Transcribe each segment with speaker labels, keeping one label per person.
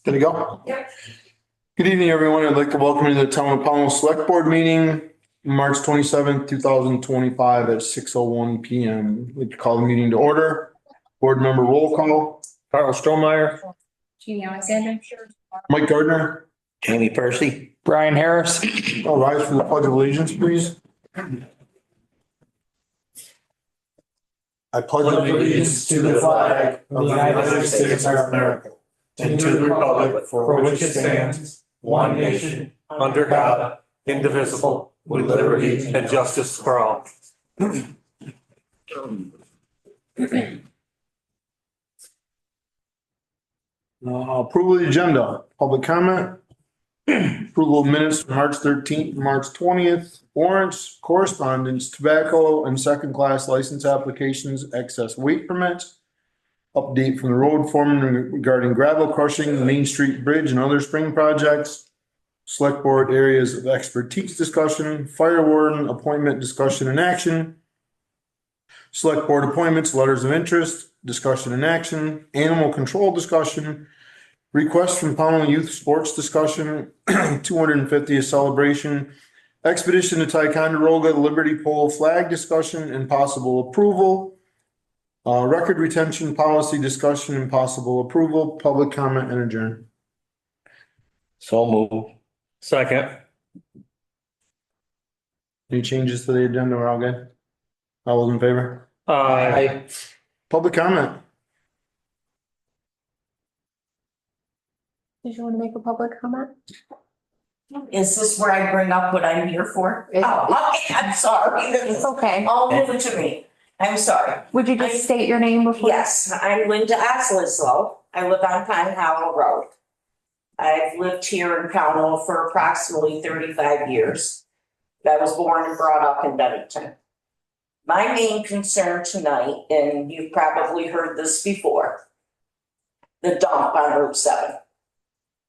Speaker 1: Good to go?
Speaker 2: Yep.
Speaker 1: Good evening, everyone. I'd like to welcome you to the Town of Pownell Select Board Meeting, March 27th, 2025 at 6:01 PM. I'd like to call the meeting to order. Board member roll call. Carl Strohmeyer,
Speaker 2: Jeannie Alexander.
Speaker 1: Mike Gardner,
Speaker 3: Jamie Percy.
Speaker 4: Brian Harris.
Speaker 1: all rise for the pledge of allegiance, please. I pledge
Speaker 4: Allegiance to the flag of the United States of America and to the republic for which it stands, one nation, under God, indivisible, with liberty and justice for all.
Speaker 1: Approval of the agenda, public comment. Approval of minutes from March 13th, March 20th, warrants, correspondence, tobacco and second class license applications, excess weight permits. Update from the road foreman regarding gravel crushing, Main Street Bridge and other spring projects. Select board areas of expertise discussion, fire warden appointment discussion and action. Select board appointments, letters of interest, discussion and action, animal control discussion. Request from Pownell Youth Sports discussion, 250th celebration, expedition to Ticonderoga, Liberty Pole flag discussion and possible approval. Record retention policy discussion and possible approval, public comment and adjourn.
Speaker 3: So move.
Speaker 4: Second.
Speaker 1: Any changes to the agenda? We're all good? All those in favor?
Speaker 4: Aye.
Speaker 1: Public comment.
Speaker 2: Did you want to make a public comment?
Speaker 5: Is this where I bring up what I'm here for? Oh, okay, I'm sorry.
Speaker 2: It's okay.
Speaker 5: All new to me. I'm sorry.
Speaker 2: Would you just state your name before?
Speaker 5: Yes, I'm Linda Oslislow. I live on Pine Hollow Road. I've lived here in Pownell for approximately 35 years. I was born and brought up in Bennington. My main concern tonight, and you've probably heard this before, the dump on Route 7.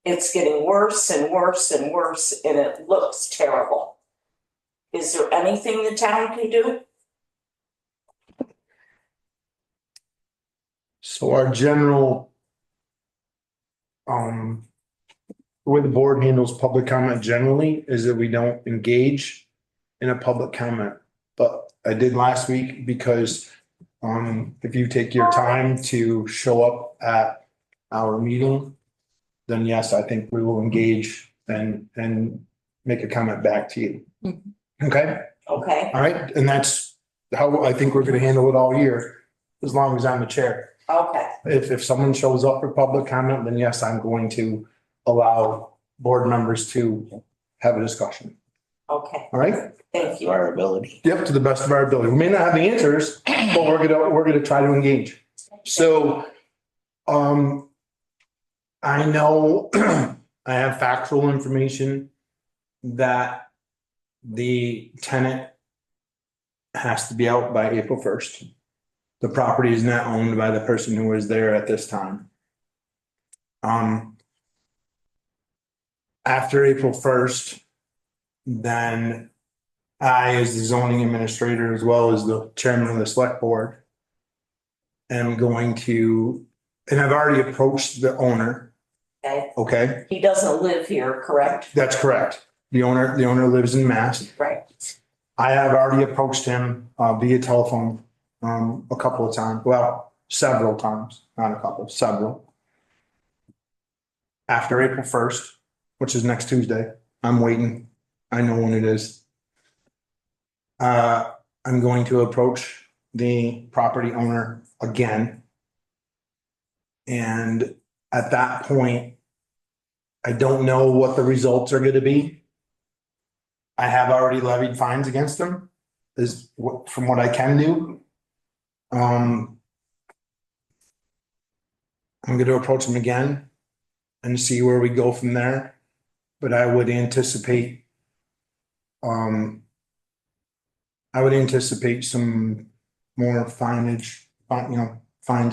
Speaker 5: It's getting worse and worse and worse, and it looks terrible. Is there anything the town can do?
Speaker 1: So our general, the way the board handles public comment generally is that we don't engage in a public comment. But I did last week because, if you take your time to show up at our meeting, then yes, I think we will engage and make a comment back to you. Okay?
Speaker 5: Okay,
Speaker 1: All right, and that's how I think we're gonna handle it all year, as long as I'm the chair.
Speaker 5: okay,
Speaker 1: If someone shows up for public comment, then yes, I'm going to allow board members to have a discussion.
Speaker 5: okay,
Speaker 1: All right?
Speaker 5: thank you.
Speaker 3: Our ability.
Speaker 1: Yep, to the best of our ability. We may not have the answers, but we're gonna try to engage. So, I know I have factual information that the tenant has to be out by April 1st. The property is not owned by the person who was there at this time. After April 1st, then I, as the zoning administrator, as well as the chairman of the select board, am going to, and I've already approached the owner.
Speaker 5: Okay,
Speaker 1: Okay,
Speaker 5: he doesn't live here, correct?
Speaker 1: that's correct. The owner lives in Mass.
Speaker 5: Right,
Speaker 1: I have already approached him via telephone a couple of times, well, several times, not a couple, several. After April 1st, which is next Tuesday, I'm waiting. I know when it is. I'm going to approach the property owner again. And at that point, I don't know what the results are going to be. I have already levied fines against them, from what I can do. I'm going to approach them again and see where we go from there. But I would anticipate some more fines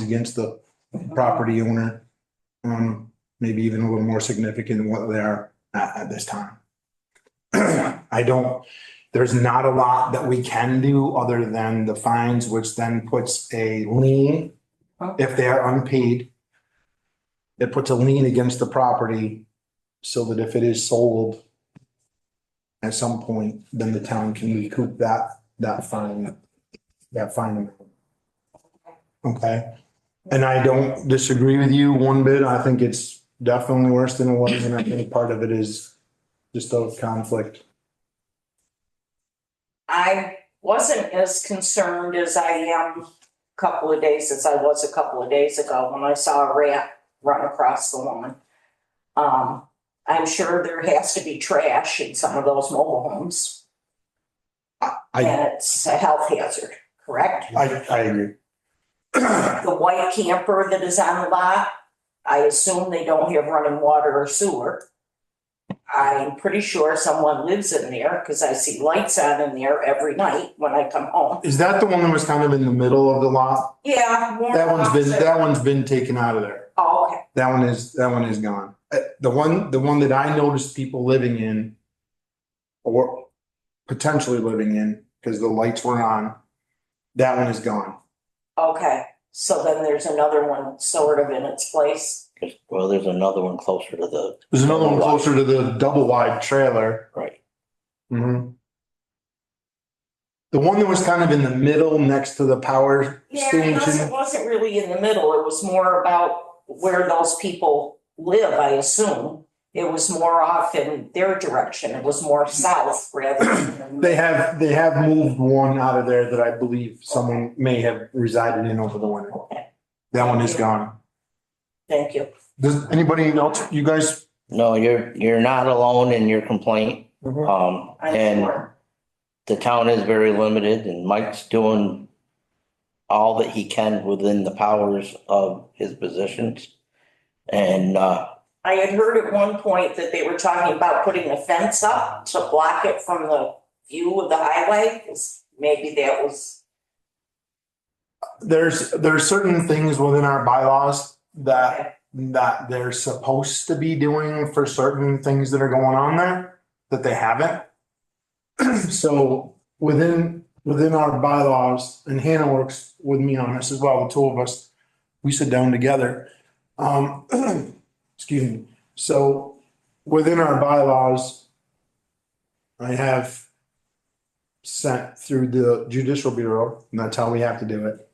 Speaker 1: against the property owner. Maybe even a little more significant than what they are at this time. There's not a lot that we can do other than the fines, which then puts a lien, if they are unpaid, it puts a lien against the property so that if it is sold at some point, then the town can recoup that fine. Okay, and I don't disagree with you one bit. I think it's definitely worse than it was, and I think part of it is just a conflict.
Speaker 5: I wasn't as concerned as I am as I was a couple of days ago when I saw a rat run across the lawn. I'm sure there has to be trash in some of those mobile homes.
Speaker 1: I
Speaker 5: And it's a health hazard, correct?
Speaker 1: I agree.
Speaker 5: The white camper that is on the lot, I assume they don't have running water or sewer. I'm pretty sure someone lives in there because I see lights on in there every night when I come home.
Speaker 1: Is that the one that was kind of in the middle of the lot?
Speaker 5: Yeah.
Speaker 1: That one's been taken out of there.
Speaker 5: Oh, okay.
Speaker 1: That one is gone. The one that I noticed people living in or potentially living in because the lights were on, that one is gone.
Speaker 5: Okay, so then there's another one sort of in its place.
Speaker 3: Well, there's another one closer to the.
Speaker 1: There's another one closer to the double wide trailer.
Speaker 3: Right.
Speaker 1: Mm-hmm. The one that was kind of in the middle next to the power
Speaker 5: Yeah,
Speaker 1: station.
Speaker 5: it wasn't really in the middle. It was more about where those people live, I assume. It was more off in their direction. It was more south rather than.
Speaker 1: They have moved one out of there that I believe someone may have resided in over the winter.
Speaker 5: Okay.
Speaker 1: That one is gone.
Speaker 5: Thank you.
Speaker 1: Does anybody else, you guys?
Speaker 3: No, you're not alone in your complaint.
Speaker 5: I'm
Speaker 3: And
Speaker 5: sure.
Speaker 3: the town is very limited and Mike's doing all that he can within the powers of his positions. And,
Speaker 5: I had heard at one point that they were talking about putting a fence up to block it from the view of the highway. Maybe that was.
Speaker 1: There's certain things within our bylaws that they're supposed to be doing for certain things that are going on there that they haven't. So within our bylaws, and Hannah works with me on this as well, the two of us, we sit down together. Excuse me. So within our bylaws, I have sent through the judicial bureau, and that's how we have to do it.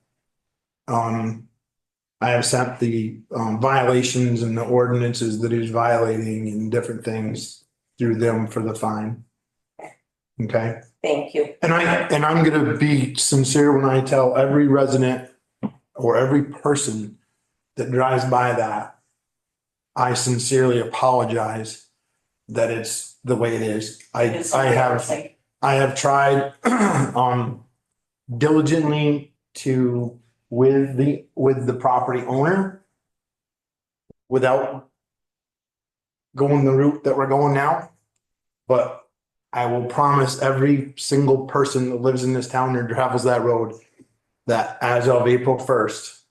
Speaker 1: I have sent the violations and the ordinances that he's violating and different things through them for the fine. Okay?
Speaker 5: Thank you.
Speaker 1: And I'm gonna be sincere when I tell every resident or every person that drives by that, I sincerely apologize that it's the way it is.
Speaker 5: It's
Speaker 1: I
Speaker 5: embarrassing.
Speaker 1: have tried diligently to with the property owner without going the route that we're going now. But I will promise every single person that lives in this town or travels that road that as of April 1st,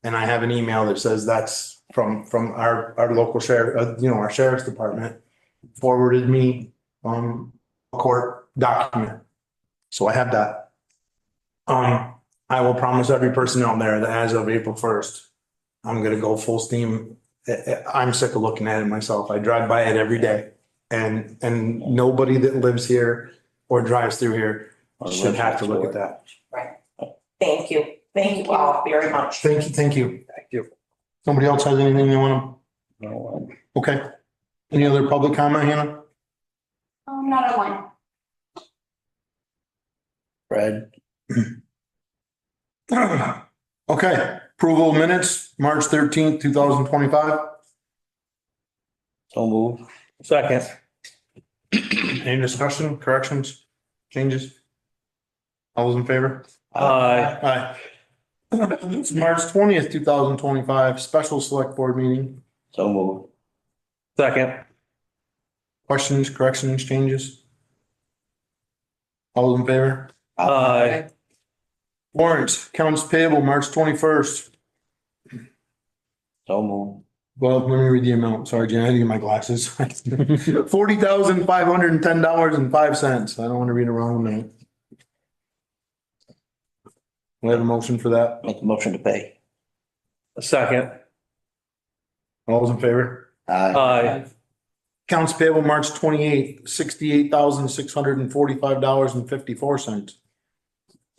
Speaker 1: and I have an email that says that's from our local sheriff, our sheriff's department forwarded me a court document. So I have that. I will promise every person out there that as of April 1st, I'm gonna go full steam. I'm sick of looking at it myself. I drive by it every day. And nobody that lives here or drives through here should have to look at that.
Speaker 5: Right. Thank you. Thank you all very much.
Speaker 1: Thank you. Thank you. Somebody else has anything they want
Speaker 3: no,
Speaker 1: to? Okay. Any other public comment, Hannah?
Speaker 2: Not online.
Speaker 3: Fred,
Speaker 1: Okay, approval of minutes, March 13th, 2025.
Speaker 3: so move.
Speaker 4: Second.
Speaker 1: Any discussion, corrections, changes? All those in favor?
Speaker 4: Aye.
Speaker 1: Aye. It's March 20th, 2025, special select board meeting.
Speaker 3: So move.
Speaker 4: Second.
Speaker 1: Questions, corrections, changes? All those in favor?
Speaker 4: Aye.
Speaker 1: Warrants, accounts payable, March 21st.
Speaker 3: So move.
Speaker 1: Well, let me read the amount. Sorry, Jen, I had to get my glasses. $40,510.05. I don't want to read a wrong amount. We have a motion for that.
Speaker 3: Make a motion to pay.
Speaker 4: Second.
Speaker 1: All those in favor?
Speaker 4: Aye.
Speaker 1: Accounts payable March 28th, $68,645.54.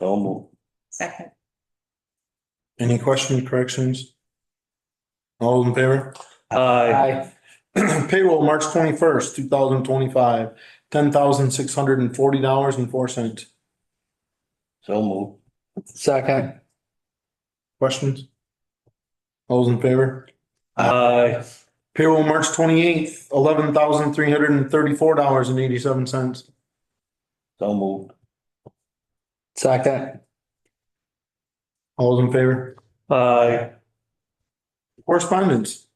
Speaker 3: So moved.
Speaker 5: Second.
Speaker 1: Any questions, corrections? All those in favor?
Speaker 4: Aye.
Speaker 1: Payroll March 21st, 2025, $10,640.04.
Speaker 3: So moved.
Speaker 4: Second.
Speaker 1: Questions? All those in favor?
Speaker 4: Aye.
Speaker 1: Payroll March 28th, $11,334.87.
Speaker 3: So moved.
Speaker 4: Second.
Speaker 1: All those in favor?
Speaker 4: Aye.
Speaker 1: Correspondence.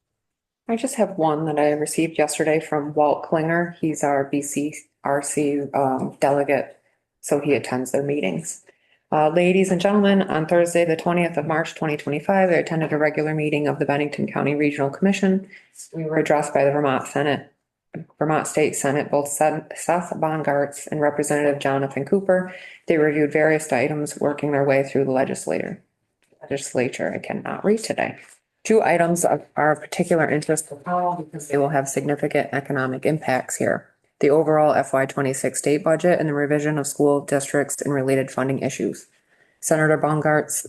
Speaker 6: I just have one that I received yesterday from Walt Klinger. He's our BCRC delegate, so he attends their meetings. Ladies and gentlemen, on Thursday, the 20th of March, 2025, I attended a regular meeting of the Bennington County Regional Commission. We were addressed by the Vermont State Senate, both Seth Bongartz and Representative Jonathan Cooper. They reviewed various items, working their way through the legislature. I cannot read today. Two items are of particular interest to Powell because they will have significant economic impacts here. The overall FY26 state budget and the revision of school districts and related funding issues. Senator Bongartz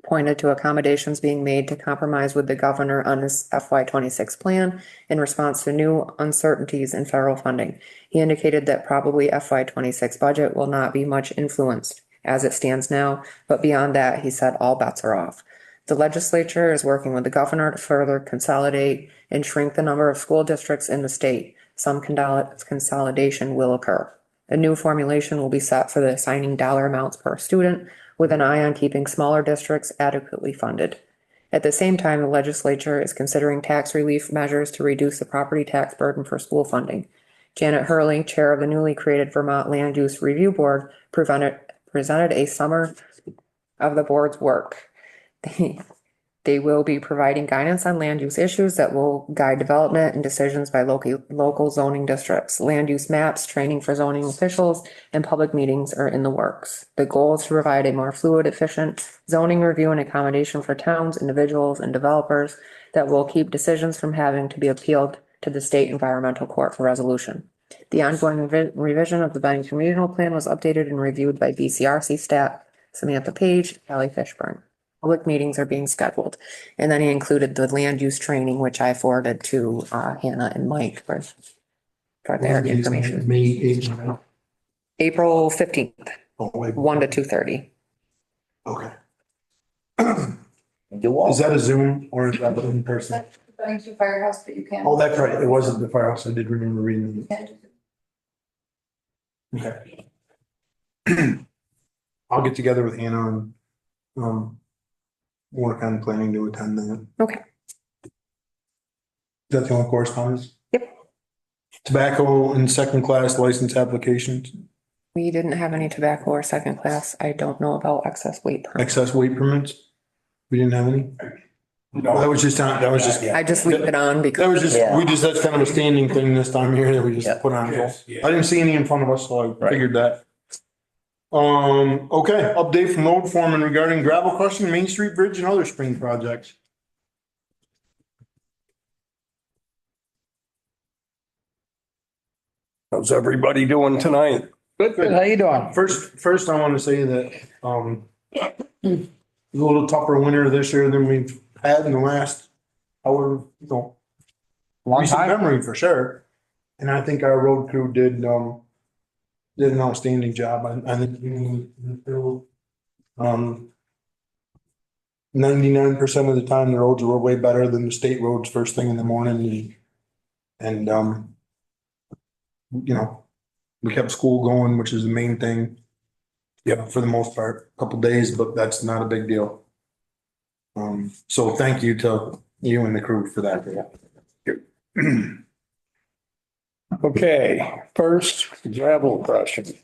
Speaker 6: pointed to accommodations being made to compromise with the governor on his FY26 plan in response to new uncertainties in federal funding. He indicated that probably FY26 budget will not be much influenced as it stands now, but beyond that, he said all bets are off. The legislature is working with the governor to further consolidate and shrink the number of school districts in the state. Some consolidation will occur. A new formulation will be set for the assigning dollar amounts per student with an eye on keeping smaller districts adequately funded. At the same time, the legislature is considering tax relief measures to reduce the property tax burden for school funding. Janet Hurley, chair of the newly created Vermont Land Use Review Board, presented a summary of the board's work. They will be providing guidance on land use issues that will guide development and decisions by local zoning districts. Land use maps, training for zoning officials, and public meetings are in the works. The goal is to provide a more fluid, efficient zoning review and accommodation for towns, individuals, and developers that will keep decisions from having to be appealed to the state environmental court for resolution. The ongoing revision of the Bennington Regional Plan was updated and reviewed by BCRC staff Samantha Page, Kelly Fishburne. Public meetings are being scheduled. And then he included the land use training, which I forwarded to Hannah and Mike for their information.
Speaker 1: May 8th.
Speaker 6: April 15th,
Speaker 1: Oh, wait.
Speaker 6: 1 to 2:30.
Speaker 1: Okay.
Speaker 3: Do all.
Speaker 1: Is that a Zoom or is that in person?
Speaker 2: Bennington Firehouse, but you can.
Speaker 1: Oh, that's right. It wasn't the firehouse. I did remember reading it. Okay. I'll get together with Hannah and, work on planning to attend that.
Speaker 6: Okay.
Speaker 1: Is that the only correspondence?
Speaker 6: Yep.
Speaker 1: Tobacco and second class license applications,
Speaker 6: We didn't have any tobacco or second class. I don't know about excess weight permits.
Speaker 1: excess weight permits? We didn't have any? No. That was just,
Speaker 6: I just leave it on because
Speaker 1: that's kind of a standing thing this time of year that we
Speaker 3: Yeah.
Speaker 1: just put on. I didn't see any in front of us, so I figured that. Okay, update from road foreman regarding gravel crushing, Main Street Bridge and other spring projects.
Speaker 7: How's everybody doing tonight?
Speaker 4: Good. How you doing?
Speaker 1: First, I want to say that, it's a little tougher winter this year than we've had in the last, however,
Speaker 4: Long
Speaker 1: recent
Speaker 4: time.
Speaker 1: memory for sure. And I think our road crew did an outstanding job. I think we, 99% of the time, the roads were way better than the state roads first thing in the morning. And, we kept school going, which is the main thing. Yeah, for the most part, a couple days, but that's not a big deal. So thank you to you and the crew for that.
Speaker 7: Okay, first gravel crushing.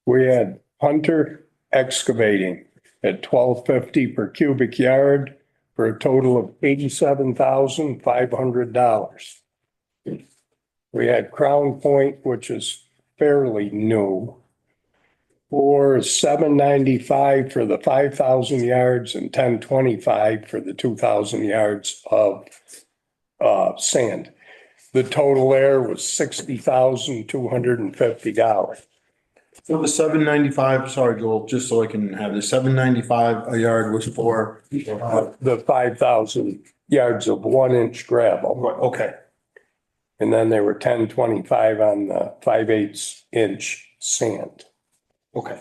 Speaker 7: We had Hunter Excavating at $12.50 per cubic yard for a total of $87,500. We had Crown Point, which is fairly new, for $795 for the 5,000 yards and $1025 for the 2,000 yards of sand. The total there was $60,250.
Speaker 1: So the 795, sorry, Joel, just so I can have the 795 a yard was for,
Speaker 7: The 5,000 yards of 1-inch gravel.
Speaker 1: okay,
Speaker 7: And then there were 1025 on the 5/8 inch sand.
Speaker 1: okay.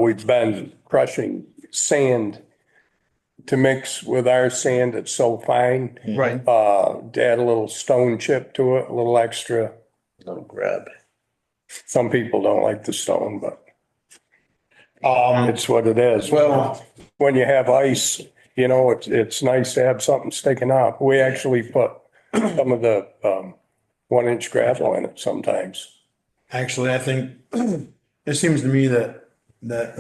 Speaker 7: We've been crushing sand to mix with our sand. It's so fine.
Speaker 1: Right.
Speaker 7: To add a little stone chip to it, a little extra.
Speaker 3: Little grab.
Speaker 7: Some people don't like the stone, but
Speaker 1: Um,
Speaker 7: it's what it is.
Speaker 1: well,
Speaker 7: When you have ice, you know, it's nice to have something sticking out. We actually put some of the 1-inch gravel in it sometimes.
Speaker 1: actually, I think it seems to me that the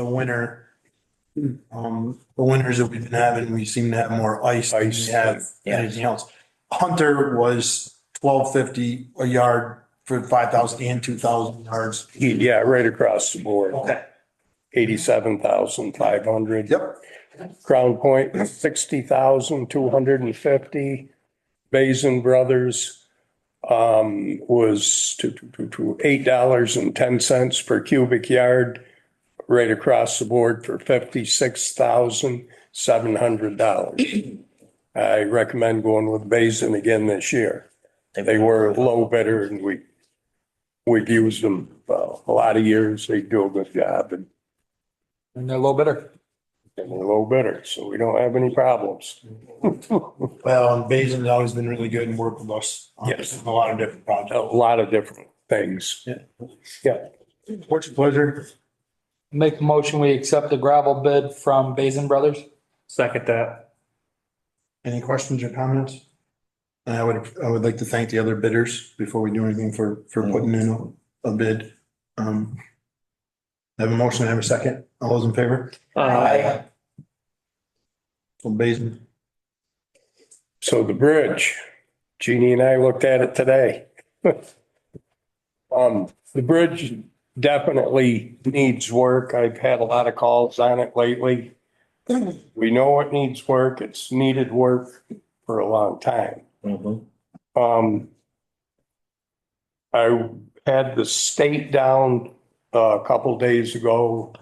Speaker 1: winters that we've been having, we seem to have more ice than we
Speaker 7: Ice,
Speaker 1: have
Speaker 3: yeah.
Speaker 1: anything else. Hunter was $12.50 a yard for 5,000 and 2,000 yards.
Speaker 7: Yeah, right across the board.
Speaker 1: Okay.
Speaker 7: 87,500.
Speaker 1: Yep.
Speaker 7: Crown Point, 60,250. Basin Brothers was to $8.10 per cubic yard, right across the board for $56,700. I recommend going with Basin again this year. They were low bidder and we've used them a lot of years. They do a good job and
Speaker 4: And they're a little better.
Speaker 7: they're low bidder, so we don't have any problems.
Speaker 1: Well, and Basin's always been really good and worked with us on
Speaker 7: Yes.
Speaker 1: a lot of different
Speaker 7: A
Speaker 1: projects.
Speaker 7: lot of different things.
Speaker 1: Yeah.
Speaker 7: Yeah.
Speaker 1: What's your pleasure?
Speaker 8: Make a motion, we accept the gravel bid from Basin Brothers.
Speaker 4: Second that.
Speaker 1: Any questions or comments? And I would like to thank the other bidders before we do anything for putting in a bid. I have a motion, I have a second. All those in favor?
Speaker 3: Aye.
Speaker 1: From Basin.
Speaker 7: So the bridge, Jeannie and I looked at it today. The bridge definitely needs work. I've had a lot of calls on it lately. We know it needs work. It's needed work for a long time.
Speaker 3: Mhm.
Speaker 7: I had the state down a couple days ago,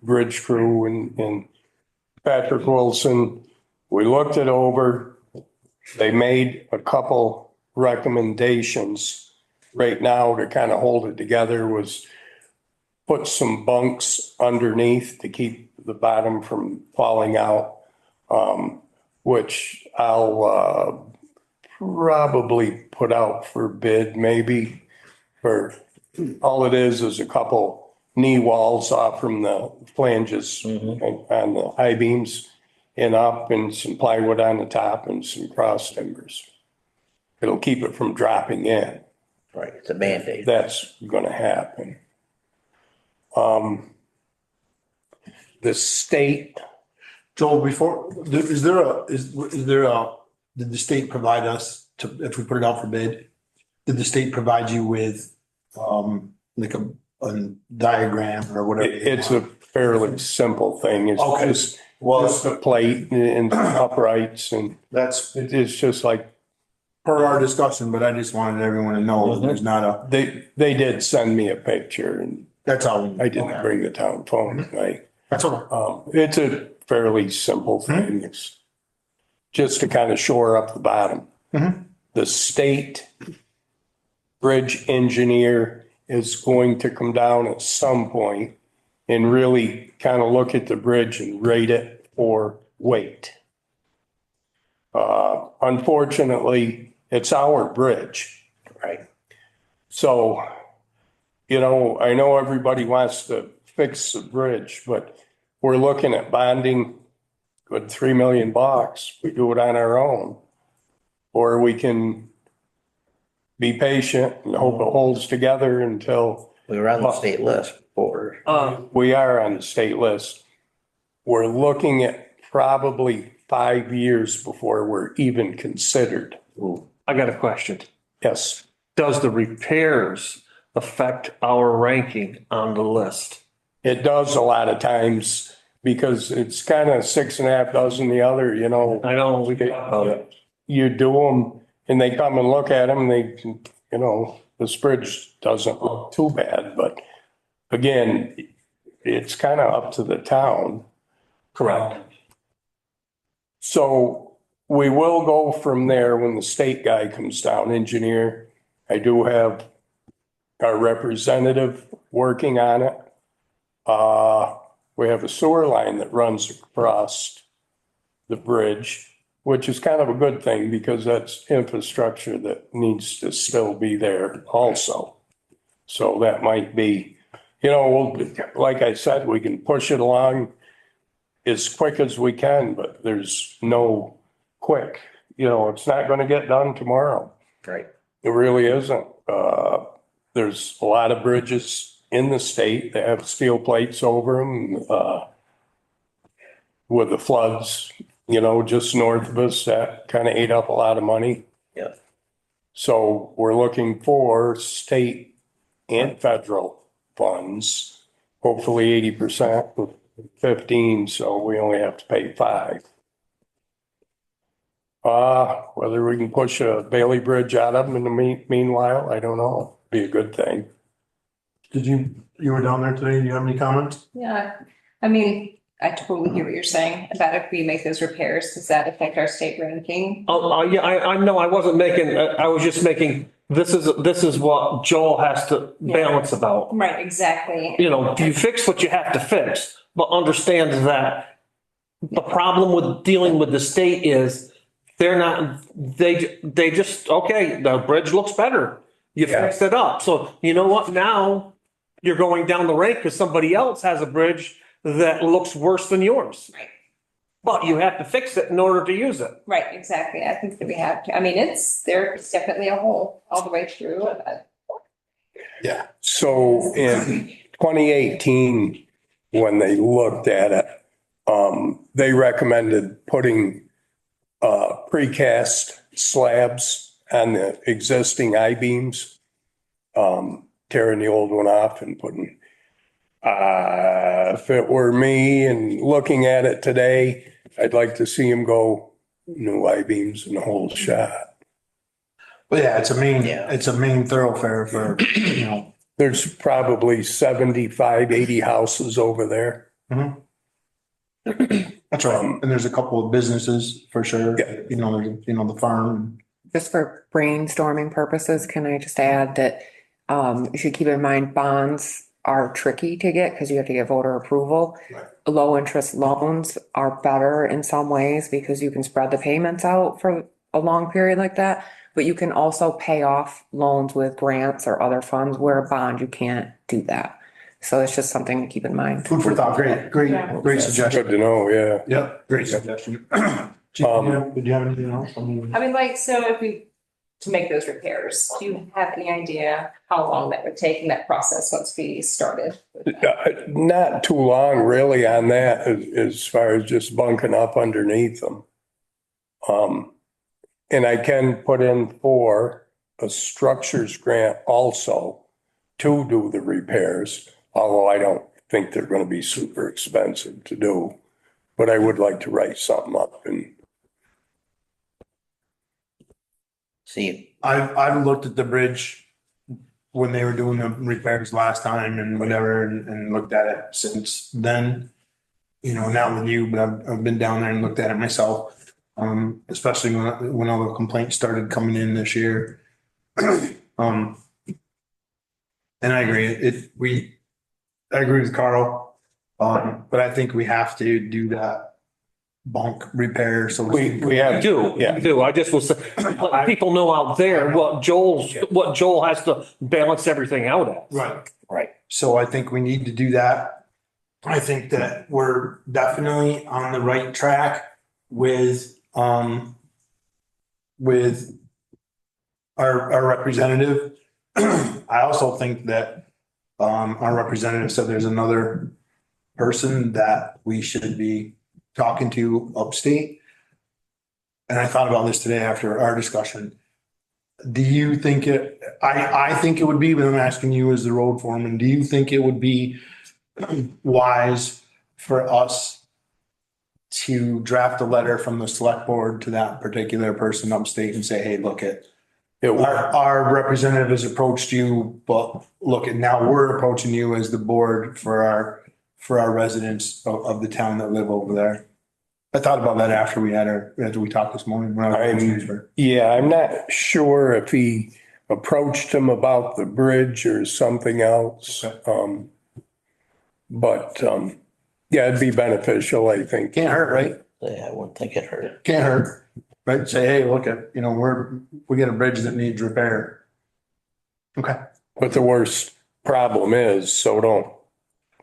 Speaker 7: bridge crew and Patrick Wilson. We looked it over. They made a couple recommendations right now to kind of hold it together was put some bunks underneath to keep the bottom from falling out, which I'll probably put out for bid maybe for, all it is a couple knee walls off from the flanges on the high beams and up and some plywood on the top and some cross timbers. It'll keep it from dropping in.
Speaker 3: Right, it's a Band-Aid.
Speaker 7: That's gonna happen. The state,
Speaker 1: Joel, before, did the state provide us to, if we put it out for bid? Did the state provide you with, like a diagram or whatever?
Speaker 7: it's a fairly simple thing. It's
Speaker 1: Okay.
Speaker 7: just
Speaker 1: Well,
Speaker 7: a plate and uprights and
Speaker 1: that's
Speaker 7: it's just like,
Speaker 1: per our discussion, but I just wanted everyone to know that there's not a,
Speaker 7: they did send me a picture and
Speaker 1: that's all.
Speaker 7: I didn't bring the town phone.
Speaker 1: That's all.
Speaker 7: It's a fairly simple thing. It's just to kind of shore up the bottom. The state bridge engineer is going to come down at some point and really kind of look at the bridge and rate it for weight. Unfortunately, it's our bridge.
Speaker 3: Right.
Speaker 7: So, you know, I know everybody wants to fix the bridge, but we're looking at bonding good $3 million. We do it on our own. Or we can be patient and hope it holds together until
Speaker 3: We were on the state list for,
Speaker 7: we are on the state list. We're looking at probably 5 years before we're even considered.
Speaker 4: I got a question.
Speaker 7: Yes,
Speaker 4: Does the repairs affect our ranking on the list?
Speaker 7: It does a lot of times because it's kind of six and a half dozen the other, you know.
Speaker 4: I know we talked about it.
Speaker 7: You do them and they come and look at them and they, you know, this bridge doesn't look too bad, but again, it's kind of up to the town.
Speaker 4: Correct.
Speaker 7: So we will go from there when the state guy comes down, engineer. I do have our representative working on it. We have a sewer line that runs across the bridge, which is kind of a good thing because that's infrastructure that needs to still be there also. So that might be, you know, like I said, we can push it along as quick as we can, but there's no quick, you know, it's not going to get done tomorrow.
Speaker 3: Right.
Speaker 7: It really isn't. There's a lot of bridges in the state that have steel plates over them, with the floods, you know, just north of us, that kind of ate up a lot of money.
Speaker 3: Yeah.
Speaker 7: So we're looking for state and federal funds, hopefully 80% with 15, so we only have to pay 5. Whether we can push a Bailey Bridge out of them in the meanwhile, I don't know. Be a good thing.
Speaker 1: You were down there today. Do you have any comments?
Speaker 2: Yeah, I mean, I totally hear what you're saying about if we make those repairs, does that affect our state ranking?
Speaker 4: Yeah, I know, I wasn't making, I was just making, this is what Joel has to balance about.
Speaker 2: Right, exactly.
Speaker 4: You know, you fix what you have to fix, but understand that the problem with dealing with the state is they're not, they just, okay, the bridge looks better. You fixed it up. So you know what? Now you're going down the rank because somebody else has a bridge that looks worse than yours.
Speaker 2: Right.
Speaker 4: But you have to fix it in order to use it.
Speaker 2: Right, exactly. I think that we have to, I mean, there's definitely a hole all the way through.
Speaker 7: Yeah. So in 2018, when they looked at it, they recommended putting precast slabs on the existing I-beams, tearing the old one off and putting, if it were me and looking at it today, I'd like to see them go new I-beams in the whole shot.
Speaker 1: But yeah, it's
Speaker 3: Yeah.
Speaker 1: a main thoroughfare for, you know.
Speaker 7: There's probably 75, 80 houses over there.
Speaker 1: That's right. And there's a couple of businesses for sure.
Speaker 7: Yeah.
Speaker 1: You know, there's, you know, the farm.
Speaker 6: Just for brainstorming purposes, can I just add that you should keep in mind bonds are tricky to get because you have to get voter approval.
Speaker 1: Right.
Speaker 6: Low interest loans are better in some ways because you can spread the payments out for a long period like that. But you can also pay off loans with grants or other funds where a bond, you can't do that. So it's just something to keep in mind.
Speaker 1: Food for thought. Great
Speaker 7: Good
Speaker 1: suggestion.
Speaker 7: to know, yeah.
Speaker 1: Yep, great suggestion. Chief, did you have anything else?
Speaker 2: I mean, like, so if we, to make those repairs, do you have any idea how long that would take in that process once we started?
Speaker 7: Not too long really on that as far as just bunking up underneath them. And I can put in for a structures grant also to do the repairs, although I don't think they're going to be super expensive to do. But I would like to write something up and.
Speaker 3: See,
Speaker 1: I've looked at the bridge when they were doing the repairs last time and whatever, and looked at it since then. You know, not with you, but I've been down there and looked at it myself. Especially when all the complaints started coming in this year. And I agree, I agree with Carl. But I think we have to do that bunk repair, so.
Speaker 7: We have.
Speaker 4: I do. I just was, let people know out there what Joel has to balance everything out at.
Speaker 1: Right. So I think we need to do that. I think that we're definitely on the right track with our representative. I also think that, our representative said there's another person that we should be talking to upstate. And I thought about this today after our discussion. do you think I think it would be, but I'm asking you as the road foreman, do you think it would be wise for us to draft a letter from the select board to that particular person upstate and say, hey, look at, our representative has approached you, but look at, now we're approaching you as the board for our residents of the town that live over there. I thought about that after we talked this morning. When I was in Chambersburg.
Speaker 7: Yeah, I'm not sure if he approached him about the bridge or something else. Yeah, it'd be beneficial, I think.
Speaker 1: Can't hurt, right?
Speaker 3: Yeah, I wouldn't think it hurt.
Speaker 1: Can't hurt, right? Say, hey, look at, we got a bridge that needs repair. Okay.
Speaker 7: But the worst problem is, so don't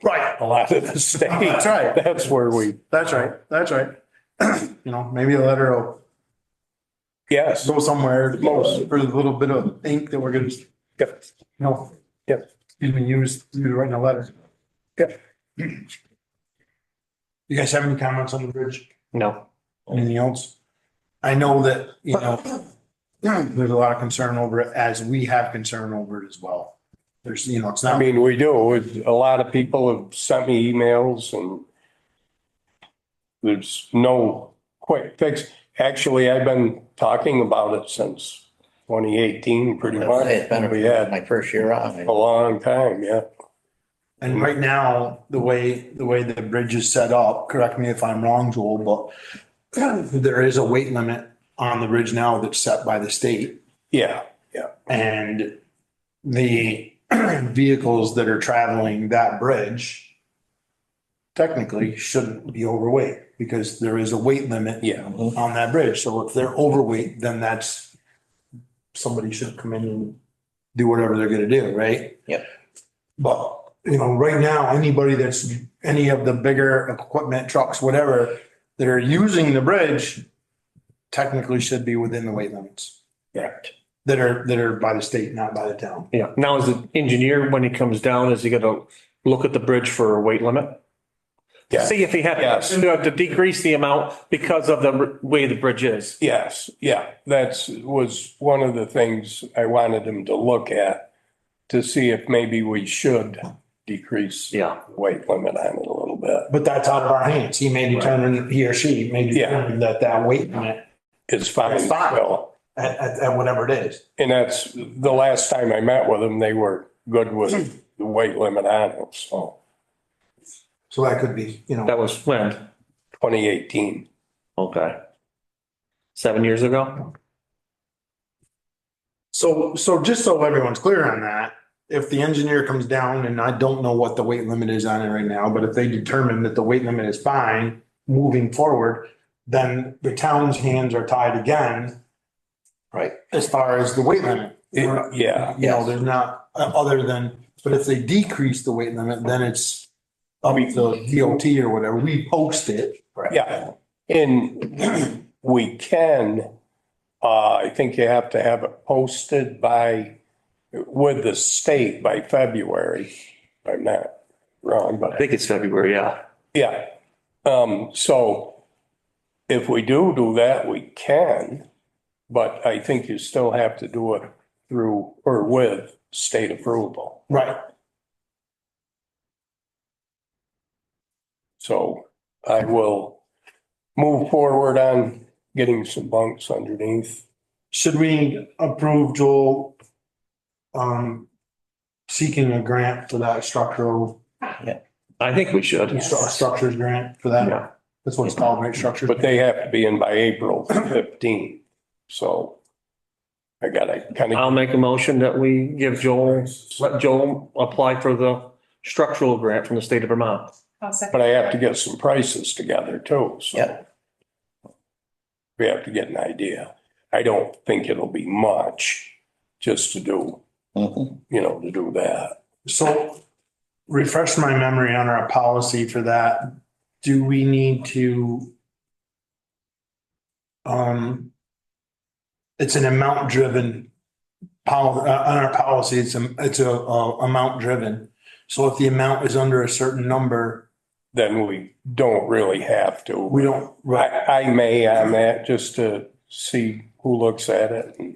Speaker 1: Right.
Speaker 7: a lot of the state.
Speaker 1: That's right.
Speaker 7: That's where
Speaker 1: That's right. That's right. Maybe a letter will
Speaker 7: yes.
Speaker 1: go somewhere for the little bit of ink that we're gonna,
Speaker 7: Yep. Yep.
Speaker 1: use writing a letter.
Speaker 7: Yep.
Speaker 1: You guys have any comments on the bridge?
Speaker 4: No.
Speaker 1: Anything else? I know that, there's a lot of concern over it, as we have concern over it as well. There's, it's
Speaker 7: I
Speaker 1: not,
Speaker 7: mean, we do. A lot of people have sent me emails and there's no quick fix. Actually, I've been talking about it since 2018, pretty much.
Speaker 3: It's been
Speaker 7: We had
Speaker 3: my first year on.
Speaker 7: a long time, yeah.
Speaker 1: and right now, the way the bridge is set up, correct me if I'm wrong, Joel, but there is a weight limit on the bridge now that's set by the state.
Speaker 7: Yeah,
Speaker 1: And the vehicles that are traveling that bridge technically shouldn't be overweight because there is a weight limit
Speaker 7: yeah.
Speaker 1: on that bridge. So if they're overweight, then that's, somebody should come in and do whatever they're gonna do, right?
Speaker 3: Yep.
Speaker 1: But, right now, anybody that's, any of the bigger equipment, trucks, whatever, that are using the bridge technically should be within the weight limits.
Speaker 7: Correct.
Speaker 1: That are by the state, not by the town.
Speaker 4: Yeah. Now, as an engineer, when he comes down, is he gonna look at the bridge for a weight limit?
Speaker 7: Yeah.
Speaker 4: See if he had
Speaker 7: Yes.
Speaker 4: to decrease the amount because of the way the bridge is.
Speaker 7: Yes, yeah. Was one of the things I wanted him to look at to see if maybe we should decrease
Speaker 4: Yeah.
Speaker 7: the weight limit on it a little bit.
Speaker 1: But that's out of our hands. He may determine, he or she may
Speaker 7: Yeah.
Speaker 1: determine that weight limit
Speaker 7: It's fine.
Speaker 1: It's fine.
Speaker 7: Still.
Speaker 1: at whatever it is.
Speaker 7: And that's the last time I met with them, they were good with the weight limit on it, so
Speaker 1: So that could be,
Speaker 4: That was when?
Speaker 7: 2018.
Speaker 4: Okay. 7 years ago?
Speaker 1: so just so everyone's clear on that, if the engineer comes down, and I don't know what the weight limit is on it right now, but if they determine that the weight limit is fine moving forward, then the town's hands are tied again
Speaker 3: Right.
Speaker 1: as far as the weight limit.
Speaker 7: Yeah,
Speaker 1: There's not, other than, but if they decrease the weight limit, then it's up to DOT or whatever. We post it.
Speaker 7: yeah. And we can, I think you have to have it posted with the state by February, if I'm not wrong, but
Speaker 4: I think it's February, yeah.
Speaker 7: yeah. So if we do that, we can, but I think you still have to do it through or with state approval.
Speaker 1: Right.
Speaker 7: So I will move forward on getting some bunks underneath.
Speaker 1: Should we approve Joel seeking a grant for that structural,
Speaker 4: I think we should.
Speaker 1: structures grant for that?
Speaker 4: Yeah.
Speaker 1: That's what it's called, right? Structures.
Speaker 7: But they have to be in by April 15th. So I gotta kind
Speaker 4: I'll
Speaker 7: of,
Speaker 4: make a motion that we give let Joel apply for the structural grant from the state of Vermont.
Speaker 7: but I have to get some prices together too. So
Speaker 3: Yeah.
Speaker 7: we have to get an idea. I don't think it'll be much just to do,
Speaker 3: Mhm.
Speaker 7: to do that.
Speaker 1: So refresh my memory on our policy for that. Do we need to? It's an amount driven on our policy, it's a amount driven. So if the amount is under a certain number,
Speaker 7: Then we don't really have to.
Speaker 1: we don't, right?
Speaker 7: I may on that just to see who looks at it. And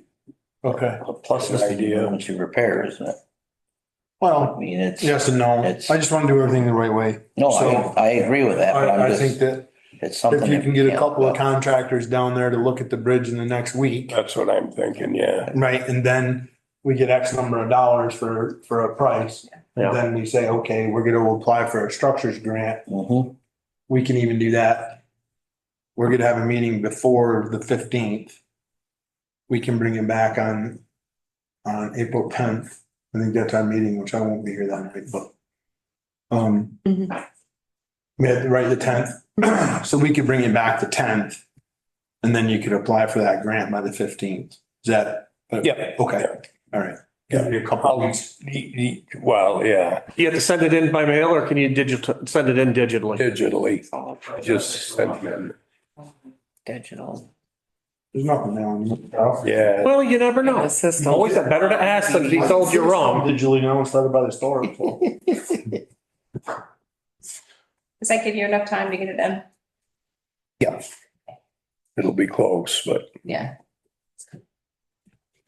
Speaker 1: Okay,
Speaker 3: Plus it's the emergency repair, isn't it? I
Speaker 1: well,
Speaker 3: mean, it's,
Speaker 1: yes and no. I
Speaker 3: It's-
Speaker 1: just want to do everything the right way.
Speaker 3: no,
Speaker 1: So
Speaker 3: I agree with that, but
Speaker 1: I
Speaker 3: I'm
Speaker 1: think
Speaker 3: just,
Speaker 1: that
Speaker 3: it's something.
Speaker 1: if you
Speaker 3: that
Speaker 1: can get a
Speaker 3: can't
Speaker 1: couple of
Speaker 3: go.
Speaker 1: contractors down there to look at the bridge in the next week,
Speaker 7: That's what I'm thinking, yeah.
Speaker 1: right, and then we get X number of dollars for a price.
Speaker 4: Yeah.
Speaker 1: And then we say, okay, we're gonna apply for a structures grant.
Speaker 3: Mhm.
Speaker 1: We can even do that. We're gonna have a meeting before the 15th. We can bring it back on April 10th. I think that's our meeting, which I won't be here that night, but.
Speaker 6: Mhm.
Speaker 1: We had to write the 10th, so we could bring it back the 10th. And then you could apply for that grant by the 15th. Is that?
Speaker 7: Yeah.
Speaker 1: Okay, all right. Give me a couple of weeks.
Speaker 7: Well, yeah,
Speaker 4: You have to send it in by mail or can you send it in digitally?
Speaker 7: digitally, just send them
Speaker 6: Digital.
Speaker 1: There's nothing down.
Speaker 7: in. Yeah,
Speaker 4: Well, you never know.
Speaker 6: The system.
Speaker 4: Always better to ask than be told you're wrong.
Speaker 1: Digitally now instead of by the store. So.
Speaker 2: Does that give you enough time to get it in?
Speaker 7: yeah. It'll be close, but.
Speaker 2: Yeah.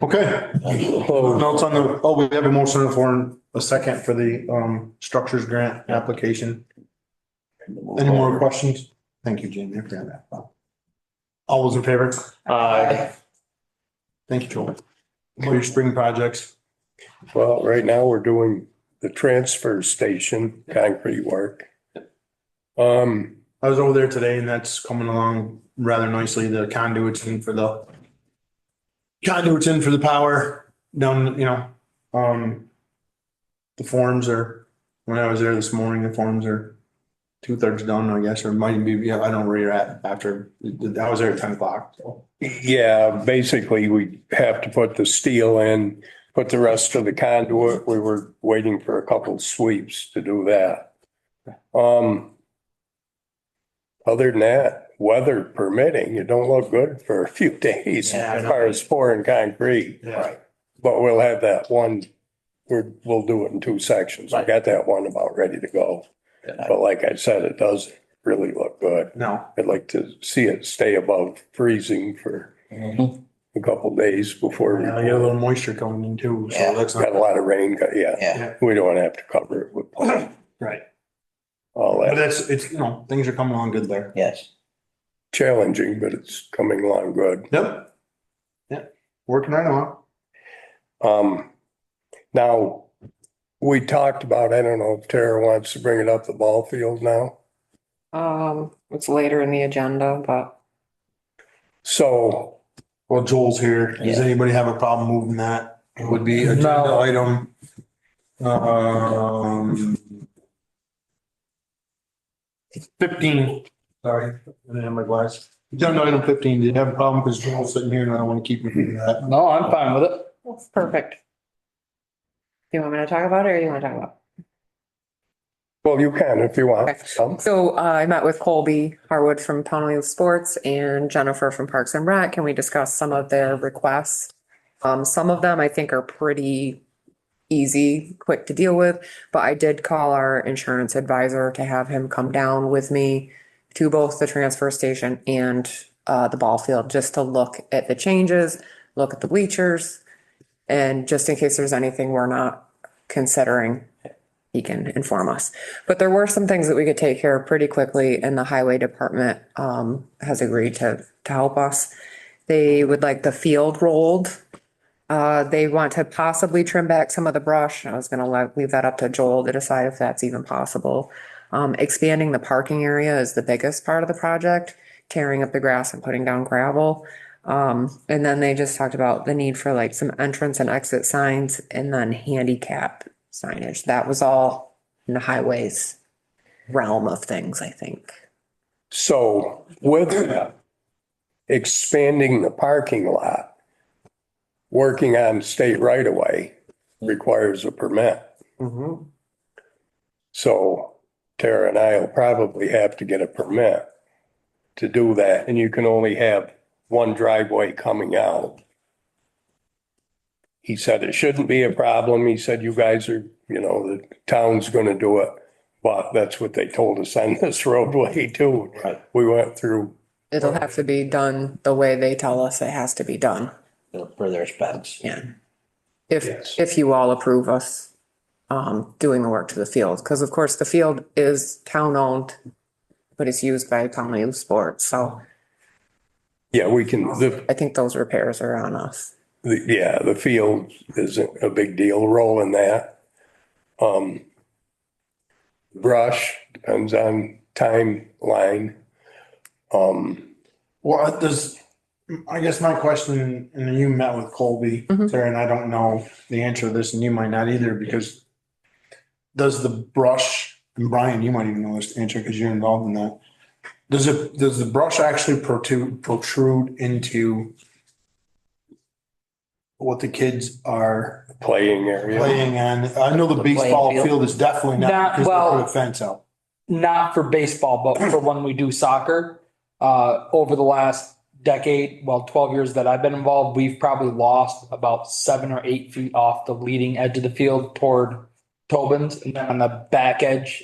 Speaker 1: Okay. Notes on the, oh, we have a motion for a second for the structures grant application. Any more questions? Thank you, Jamie. I forgot that. All those in favor? Thank you, Joel. What are your spring projects?
Speaker 7: Well, right now we're doing the transfer station concrete work.
Speaker 1: I was over there today and that's coming along rather nicely. The conduits in for the power down, the forms are, when I was there this morning, the forms are 2/3 done, I guess, or might be, yeah, I don't know where you're at after, I was there at 10 o'clock, so.
Speaker 7: Yeah, basically we have to put the steel in, put the rest of the conduit. We were waiting for a couple sweeps to do that. Other than that, weather permitting, it don't look good for a few days
Speaker 1: Yeah, I
Speaker 7: as
Speaker 1: know.
Speaker 7: far as pouring concrete.
Speaker 1: Yeah.
Speaker 7: But we'll have that one, we'll do it in 2 sections. I got that one about ready to go. But like I said, it doesn't really look good.
Speaker 1: No,
Speaker 7: I'd like to see it stay above freezing for
Speaker 3: Mhm.
Speaker 7: a couple days before we.
Speaker 1: yeah, I get a little moisture coming in too,
Speaker 3: Yeah.
Speaker 1: so that's
Speaker 7: Got a
Speaker 1: not,
Speaker 7: lot of rain, yeah.
Speaker 3: Yeah,
Speaker 7: We don't have to cover it with
Speaker 1: right.
Speaker 7: all
Speaker 1: But
Speaker 7: that.
Speaker 1: it's, things are coming along good there.
Speaker 3: yes.
Speaker 7: Challenging, but it's coming along good.
Speaker 1: Yep. Yeah, working right on.
Speaker 7: Now, we talked about, I don't know if Tara wants to bring it up, the ball field now.
Speaker 6: It's later in the agenda, but
Speaker 7: So,
Speaker 1: Well, Joel's here. Does
Speaker 3: Yeah.
Speaker 1: anybody have a problem moving that? It would be agenda
Speaker 8: No.
Speaker 1: item. 15, sorry, I didn't have my glass. Agenda item 15, did you have a problem? Because Joel's sitting here and I don't want to keep repeating that.
Speaker 8: No, I'm fine with it.
Speaker 6: perfect. Do you want me to talk about it or you want to talk about it?
Speaker 7: well, you can if you want.
Speaker 6: Okay.
Speaker 7: Some.
Speaker 6: So I met with Colby Harwood from Townley Youth Sports and Jennifer from Parks and Rec. Can we discuss some of their requests? Some of them I think are pretty easy, quick to deal with, but I did call our insurance advisor to have him come down with me to both the transfer station and the ball field, just to look at the changes, look at the bleachers, and just in case there's anything we're not considering, he can inform us. But there were some things that we could take care of pretty quickly, and the highway department has agreed to help us. They would like the field rolled. They want to possibly trim back some of the brush. I was gonna leave that up to Joel to decide if that's even possible. Expanding the parking area is the biggest part of the project, tearing up the grass and putting down gravel. And then they just talked about the need for like some entrance and exit signs and then handicap signage. That was all in the highways realm of things, I think.
Speaker 7: So with expanding the parking lot, working on state right of way requires a permit. So Tara and I will probably have to get a permit to do that, and you can only have one driveway coming out. He said it shouldn't be a problem. He said, you guys are, the town's gonna do it. But that's what they told us on this roadway too.
Speaker 3: Right.
Speaker 7: We went through,
Speaker 6: It'll have to be done the way they tell us it has to be done.
Speaker 3: for their specs.
Speaker 6: Yeah.
Speaker 7: Yes.
Speaker 6: If you all approve us, doing the work to the field, because of course the field is town-owned, but it's used by Pownell Youth Sports, so
Speaker 7: Yeah, we can,
Speaker 6: I think those repairs are on us.
Speaker 7: the field isn't a big deal, rolling that. Brush depends on timeline.
Speaker 1: Well, I guess my question, and you met with Colby, Sarah, and I don't know the answer to this, and you might not either, because does the brush, and Brian, you might even know this answer because you're involved in that. Does the brush actually protrude into what the kids are
Speaker 7: Playing area.
Speaker 1: playing on? I know the
Speaker 3: The playing
Speaker 1: baseball
Speaker 3: field?
Speaker 1: field is definitely not,
Speaker 8: Not-
Speaker 1: because they
Speaker 8: well-
Speaker 1: put a fence out.
Speaker 8: Not for baseball, but for when we do soccer. Over the last decade, 12 years that I've been involved, we've probably lost about 7 or 8 feet off the leading edge of the field toward Tobin's. And then on the back edge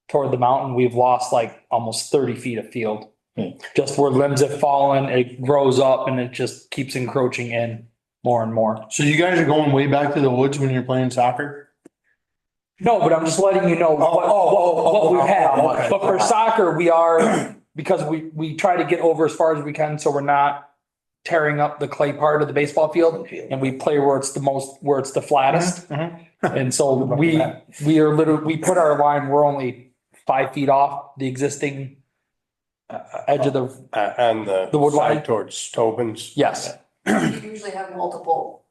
Speaker 8: toward the mountain, we've lost like almost 30 feet of field. Just where limbs have fallen, it grows up and it just keeps encroaching in more and more.
Speaker 1: So you guys are going way back to the woods when you're playing soccer?
Speaker 8: No, but I'm just letting you know what we have.
Speaker 1: okay.
Speaker 8: But for soccer, we are, because we try to get over as far as we can, so we're not tearing up the clay part of the baseball field, and we play where it's the flattest. And so we are literally, we put our line, we're only 5 feet off the existing edge of the,
Speaker 7: On
Speaker 8: The wood line?
Speaker 7: side towards Tobin's.
Speaker 8: yes.
Speaker 9: Usually have multiple,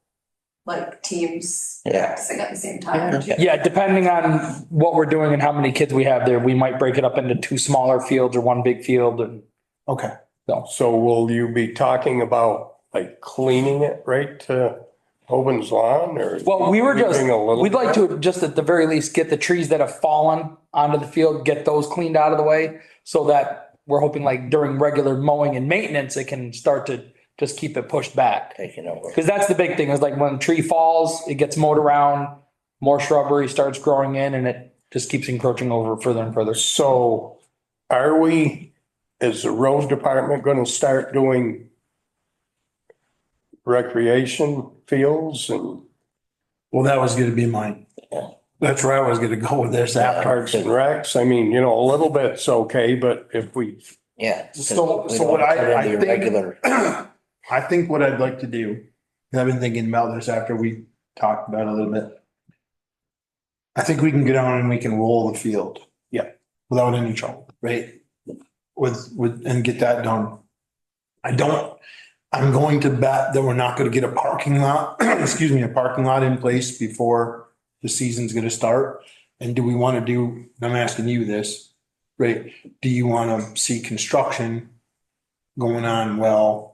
Speaker 9: like, teams
Speaker 3: Yeah.
Speaker 9: practicing at the same time.
Speaker 8: Yeah, depending on what we're doing and how many kids we have there, we might break it up into 2 smaller fields or 1 big field, and
Speaker 1: Okay.
Speaker 7: So will you be talking about like cleaning it right to Tobin's lawn or?
Speaker 8: well, we were just,
Speaker 7: leaving a little
Speaker 8: we'd like
Speaker 7: bit?
Speaker 8: to just at the very least get the trees that have fallen onto the field, get those cleaned out of the way, so that we're hoping like during regular mowing and maintenance, it can start to just keep it pushed back.
Speaker 3: Taking over.
Speaker 8: Because that's the big thing, is like when a tree falls, it gets mowed around, more shrubbery starts growing in, and it just keeps encroaching over further and further.
Speaker 7: So is the road department gonna start doing recreation fields and
Speaker 1: Well, that was gonna be mine. That's where I was gonna go with this after.
Speaker 7: parks and recs? I mean, a little bit's okay, but if we,
Speaker 3: Yeah.
Speaker 1: So
Speaker 3: We
Speaker 1: what
Speaker 3: don't cut
Speaker 1: I
Speaker 3: into your
Speaker 1: think,
Speaker 3: regular-
Speaker 1: I think what I'd like to do, and I've been thinking about this after we talked about it a little bit. I think we can get on and we can roll the field. Yeah. Without any trouble, right? And get that done. I'm going to bet that we're not gonna get a parking lot, excuse me, a parking lot in place before the season's gonna start. And do we wanna do, I'm asking you this, right? Do you wanna see construction going on while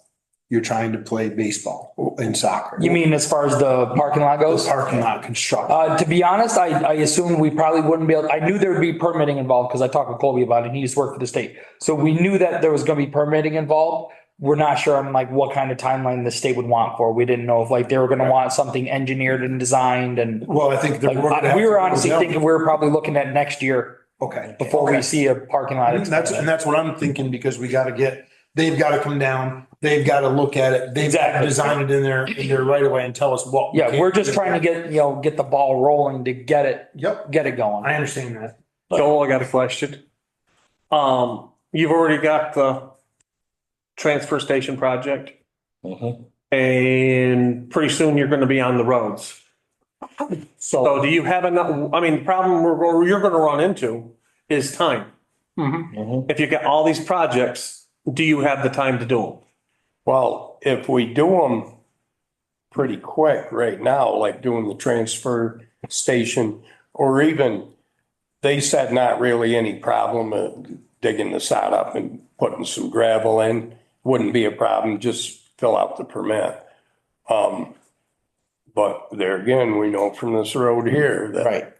Speaker 1: you're trying to play baseball and soccer?
Speaker 8: You mean as far as the parking lot
Speaker 1: The
Speaker 8: goes?
Speaker 1: parking lot construction.
Speaker 8: To be honest, I assumed we probably wouldn't be able, I knew there would be permitting involved because I talked with Colby about it and he used to work for the state. So we knew that there was going to be permitting involved. We're not sure on like what kind of timeline the state would want for. We didn't know if like they were going to want something engineered and designed and
Speaker 1: Well, I think that
Speaker 8: like,
Speaker 1: we're gonna have
Speaker 8: we were
Speaker 1: to-
Speaker 8: honestly thinking we were probably looking at next year
Speaker 1: Okay.
Speaker 8: before we
Speaker 1: Okay.
Speaker 8: see a parking lot.
Speaker 1: And that's what I'm thinking, because we gotta they've gotta come down, they've gotta look at it, they've gotta
Speaker 8: Exactly.
Speaker 1: design it in their right away and tell us what. we
Speaker 8: Yeah,
Speaker 1: can
Speaker 8: we're just
Speaker 1: do.
Speaker 8: trying to get the ball rolling to get it
Speaker 1: Yep,
Speaker 8: going.
Speaker 1: I understand that.
Speaker 4: Joel, I got a question. You've already got the transfer station project
Speaker 3: Mhm.
Speaker 4: and pretty soon you're gonna be on the roads. So do you have enough, I mean, the problem you're gonna run into is time.
Speaker 3: Mhm.
Speaker 4: If you got all these projects, do you have the time to do them?
Speaker 7: well, if we do them pretty quick right now, like doing the transfer station, or even, they said not really any problem digging the sod up and putting some gravel in, wouldn't be a problem, just fill out the permit. But there again, we know from this road here that,
Speaker 3: Right.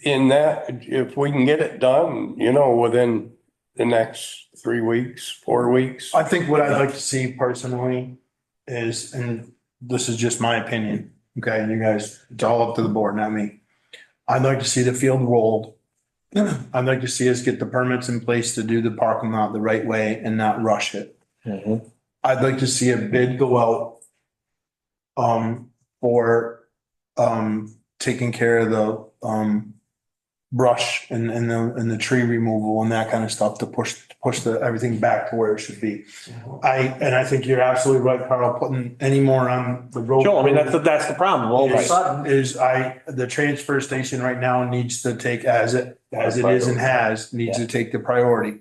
Speaker 7: in that, if we can get it done, within the next 3 weeks, 4 weeks.
Speaker 1: I think what I'd like to see personally is, and this is just my opinion, okay, you guys, it's all up to the board, not me. I'd like to see the field rolled. I'd like to see us get the permits in place to do the parking lot the right way and not rush it.
Speaker 3: Mhm.
Speaker 1: I'd like to see a bid go out. For, taking care of the, brush and the tree removal and that kind of stuff to push everything back to where it should be. I think you're absolutely right, Carl, putting any more on the road.
Speaker 4: Joe, I mean, that's the problem. All of a sudden,
Speaker 1: The transfer station right now needs to take as it is and needs to take the priority.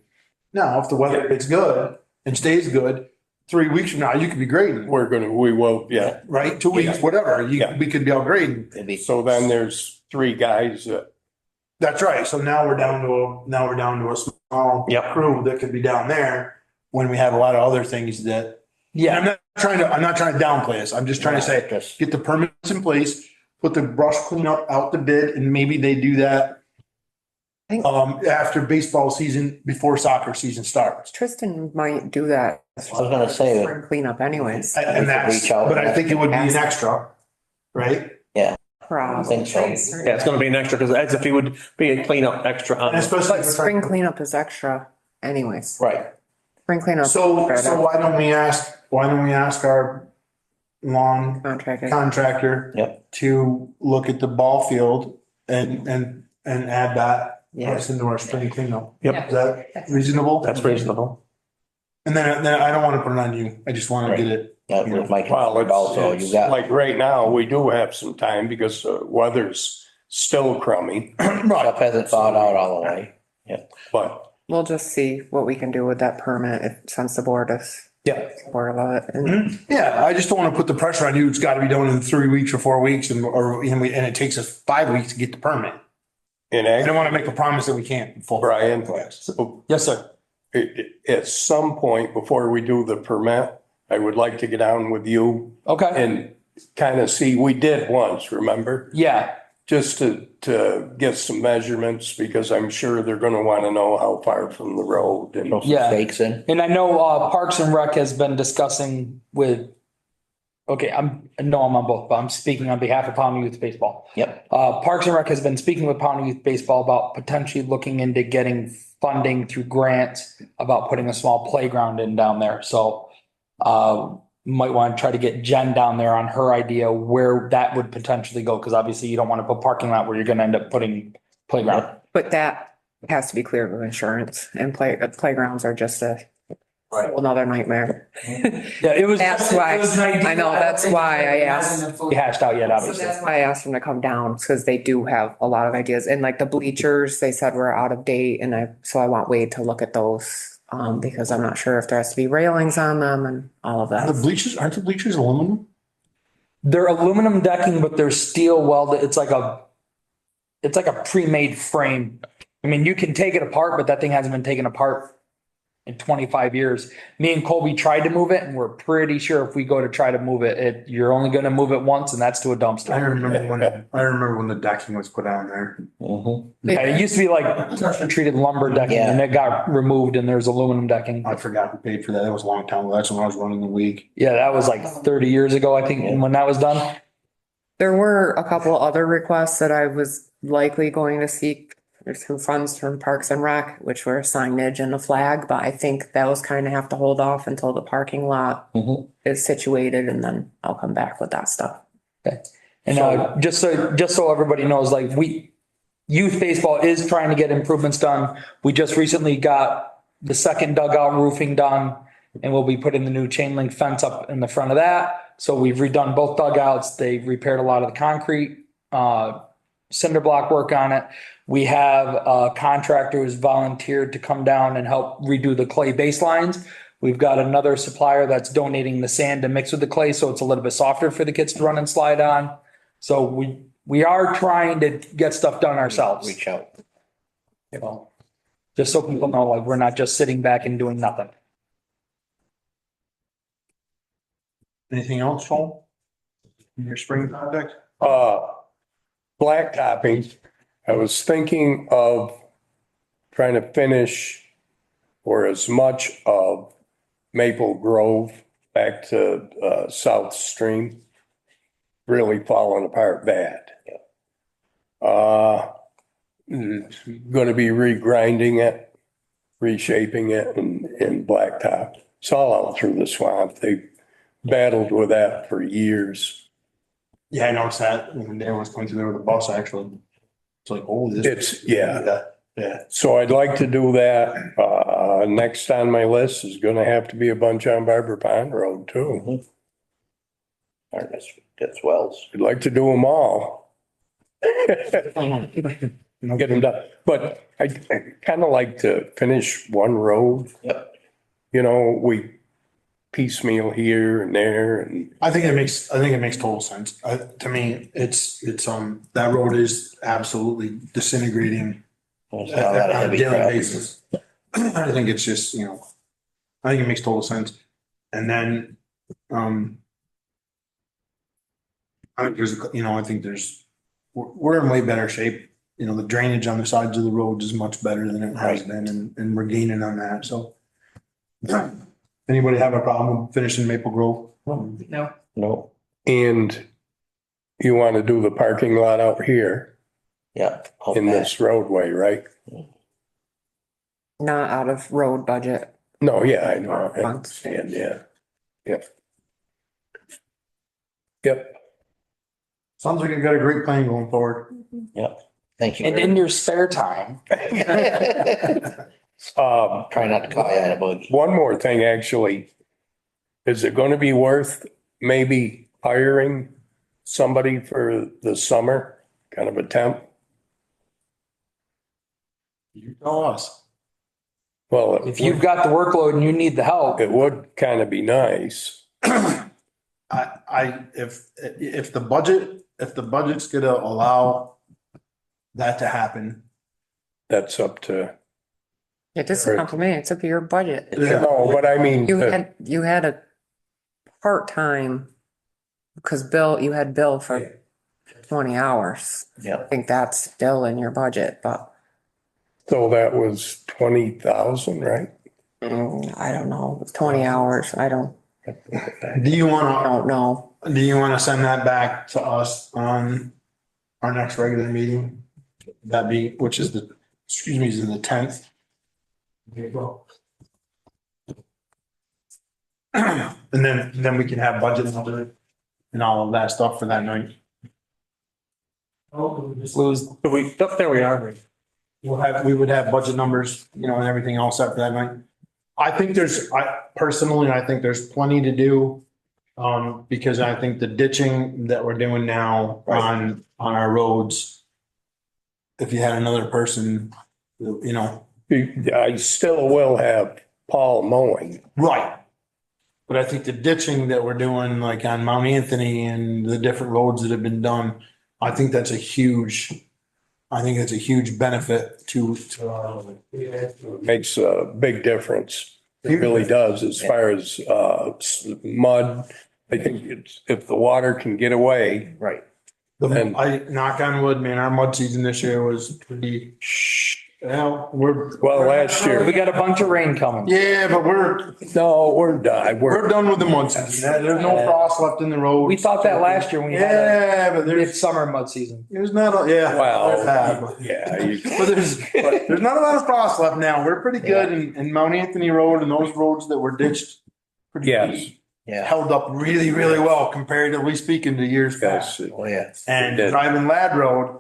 Speaker 1: Now, if the weather gets good and stays good, 3 weeks from now, you could be grading,
Speaker 7: we will, yeah.
Speaker 1: right? 2 weeks, whatever,
Speaker 7: Yeah.
Speaker 1: we could be out grading.
Speaker 3: It'd be-
Speaker 7: So then there's 3 guys that,
Speaker 1: That's right. So now we're down to a small
Speaker 4: Yep.
Speaker 1: crew that could be down there when we have a lot of other things that.
Speaker 8: Yeah,
Speaker 1: I'm not trying to downplay this. I'm just trying to say,
Speaker 3: Just-
Speaker 1: get the permits in place, put the brush cleanup out to bid, and maybe they do that. After baseball season, before soccer season starts.
Speaker 6: Tristan might do that.
Speaker 3: I was gonna say,
Speaker 6: Spring cleanup anyways.
Speaker 1: And that's,
Speaker 3: Reach out.
Speaker 1: but I think it would be an extra, right?
Speaker 3: I
Speaker 6: Probably.
Speaker 3: think so.
Speaker 4: yeah, it's gonna be an extra, because as if he would be a cleanup extra on
Speaker 1: And
Speaker 4: it.
Speaker 1: especially.
Speaker 6: But spring cleanup is extra anyways.
Speaker 3: Right.
Speaker 6: Spring cleanup.
Speaker 1: So why don't we ask our lawn
Speaker 6: Contractor.
Speaker 1: contractor?
Speaker 3: Yep.
Speaker 1: To look at the ball field and add that
Speaker 6: Yeah.
Speaker 1: price into our spring cleanup.
Speaker 4: Yep.
Speaker 1: Is that reasonable?
Speaker 4: That's reasonable.
Speaker 1: And then I don't want to put it on you. I just want to get it.
Speaker 3: That was my
Speaker 7: well,
Speaker 3: concern also. You
Speaker 7: it's
Speaker 3: got,
Speaker 7: like right now, we do have some time because the weather's still crummy,
Speaker 3: stuff hasn't thawed out all the way.
Speaker 7: but
Speaker 6: We'll just see what we can do with that permit since the board is.
Speaker 4: Yeah.
Speaker 6: Supportive of it. And
Speaker 1: Mm-hmm. Yeah, I just don't want to put the pressure on you. It's got to be done in 3 weeks or 4 weeks and it takes us 5 weeks to get the permit.
Speaker 7: in
Speaker 1: I
Speaker 7: ag,
Speaker 1: don't want to make a promise that we can't fulfill.
Speaker 7: Brian, so
Speaker 8: yes, sir.
Speaker 7: at some point before we do the permit, I would like to get down with you
Speaker 8: Okay,
Speaker 7: and kind of see, we did once, remember?
Speaker 8: yeah,
Speaker 7: Just to get some measurements, because I'm sure they're gonna want to know how far from the road and.
Speaker 3: throw some
Speaker 8: Yeah.
Speaker 3: stakes in.
Speaker 8: and I know Parks and Rec has been discussing with, okay, I'm on both, but I'm speaking on behalf of Pownell Youth Baseball.
Speaker 3: Yep.
Speaker 8: Parks and Rec has been speaking with Pownell Youth Baseball about potentially looking into getting funding through grants about putting a small playground in down there. So might want to try to get Jen down there on her idea where that would potentially go, because obviously you don't want to put parking lot where you're going to end up putting playground.
Speaker 6: But that has to be cleared with insurance and playgrounds are just a whole another nightmare.
Speaker 8: Yeah, it was.
Speaker 6: That's why, I know, that's why I asked.
Speaker 8: We hashed out yet,
Speaker 6: So
Speaker 8: obviously.
Speaker 6: that's why I asked them to come down, because they do have a lot of ideas. And like the bleachers, they said were out of date and so I want Wade to look at those. Because I'm not sure if there has to be railings on them and all of
Speaker 1: Aren't
Speaker 6: that.
Speaker 1: aren't the bleachers aluminum?
Speaker 8: They're aluminum decking, but they're steel welded. It's like a pre-made frame. I mean, you can take it apart, but that thing hasn't been taken apart in 25 years. Me and Colby tried to move it and we're pretty sure if we go to try to move it, you're only going to move it once and that's to a
Speaker 1: I
Speaker 8: dumpster.
Speaker 1: remember when the decking was put on there.
Speaker 3: Mhm.
Speaker 8: Yeah, it used to be like pressure treated lumber decking
Speaker 3: Yeah.
Speaker 8: and it got removed and there's aluminum decking.
Speaker 1: I forgot who paid for that. That was a long time ago. That's when I was running the league.
Speaker 8: Yeah, that was like 30 years ago, I think, when that was done.
Speaker 6: There were a couple other requests that I was likely going to seek. There's some funds from Parks and Rec, which were signage and a flag, but I think those kind of have to hold off until the parking lot
Speaker 3: Mhm.
Speaker 6: is situated and then I'll come back with that stuff.
Speaker 8: And just so everybody knows, like youth baseball is trying to get improvements done. We just recently got the second dugout roofing done and we'll be putting the new chain link fence up in the front of that. So we've redone both dugouts. They repaired a lot of the concrete, cinder block work on it. We have a contractor who's volunteered to come down and help redo the clay baselines. We've got another supplier that's donating the sand to mix with the clay, so it's a little bit softer for the kids to run and slide on. So we are trying to get stuff done ourselves,
Speaker 3: Reach out.
Speaker 8: you know, just so people know, like, we're not just sitting back and doing nothing.
Speaker 1: Anything else, Joel? In your spring project?
Speaker 7: Blacktopping, I was thinking of trying to finish or as much of Maple Grove back to South Stream. Really falling apart bad. Going to be regrinding it, reshaping it in blacktop. It's all out through the swamp. They battled with that for years.
Speaker 1: Yeah, I noticed that when they was going through there with the bus, actually. It's like, oh, this.
Speaker 7: It's, yeah.
Speaker 1: Yeah.
Speaker 7: So I'd like to do that. Next on my list is gonna have to be a bunch on Barber Pond Road too.
Speaker 3: Or that's Wells.
Speaker 7: I'd like to do them all. Get them done. But I kind of like to finish one road.
Speaker 3: Yep.
Speaker 7: You know, we piecemeal here and there and
Speaker 1: I think it makes total sense. To me, it's, that road is absolutely disintegrating.
Speaker 3: There's not a lot of
Speaker 1: On a
Speaker 3: heavy
Speaker 1: daily
Speaker 3: traffic.
Speaker 1: basis. I think it's just, I think it makes total sense. And then, I think we're in way better shape. The drainage on the sides of the roads is much better than it has
Speaker 3: Right.
Speaker 1: been and we're gaining on that, so. Anybody have a problem finishing Maple Grove?
Speaker 2: No.
Speaker 3: No,
Speaker 7: and you want to do the parking lot out here
Speaker 3: yeah. out
Speaker 7: in
Speaker 3: back.
Speaker 7: this roadway, right?
Speaker 6: Not out of road budget.
Speaker 7: No, yeah, I know. I understand, yeah. Yep. Yep.
Speaker 1: Sounds like you got a great plan going forward.
Speaker 3: Thank you.
Speaker 8: And in your spare time,
Speaker 3: Try not to call you out of bug.
Speaker 7: One more thing, actually. Is it going to be worth maybe hiring somebody for the summer, kind of a temp?
Speaker 1: You tell us.
Speaker 7: Well,
Speaker 8: if you've got the workload and you need the help,
Speaker 7: it would kind of be nice.
Speaker 1: If the budget's gonna allow that to happen.
Speaker 7: That's up to,
Speaker 6: It doesn't come to me, it's up to your budget.
Speaker 7: no, but I mean,
Speaker 6: You had a part-time, because you had Bill for 20 hours.
Speaker 3: Yeah.
Speaker 6: I think that's still in your budget, but
Speaker 7: so that was 20,000, right?
Speaker 6: I don't know, 20 hours, I don't
Speaker 1: Do you wanna
Speaker 6: know.
Speaker 1: send that back to us on our next regular meeting? Which is the 10th. And then we can have budget and all of that stuff for that night.
Speaker 8: just lose.
Speaker 4: There we are.
Speaker 1: We would have budget numbers, and everything else set for that night. I think there's plenty to do. Because I think the ditching that we're doing now on our roads. If you had another person,
Speaker 7: I still will have Paul mowing.
Speaker 1: Right. But I think the ditching that we're doing, like on Mount Anthony and the different roads that have been done, I think that's a huge benefit to
Speaker 7: Makes a big difference. It really does as far as mud. I think if the water can get away.
Speaker 3: Right.
Speaker 7: And-
Speaker 1: I knock on wood, man, our mud season this year was pretty,
Speaker 7: Well, last year.
Speaker 8: We got a bunch of rain coming.
Speaker 1: yeah, but we're
Speaker 7: We're
Speaker 1: done with the mud season. There's no frost left in the road.
Speaker 8: We thought that last year when we had
Speaker 1: Yeah, but
Speaker 8: a
Speaker 1: there's
Speaker 8: summer mud season.
Speaker 1: not, there's that,
Speaker 7: Well,
Speaker 1: but-
Speaker 7: yeah.
Speaker 1: But there's not a lot of frost left now. We're pretty good in Mount Anthony Road and those roads that were ditched.
Speaker 7: Yes.
Speaker 3: Yeah.
Speaker 1: Held up really, really well comparatively speaking to years past.
Speaker 7: Yes.
Speaker 3: Oh, yeah.
Speaker 1: And
Speaker 7: It did.
Speaker 1: driving Lad Road,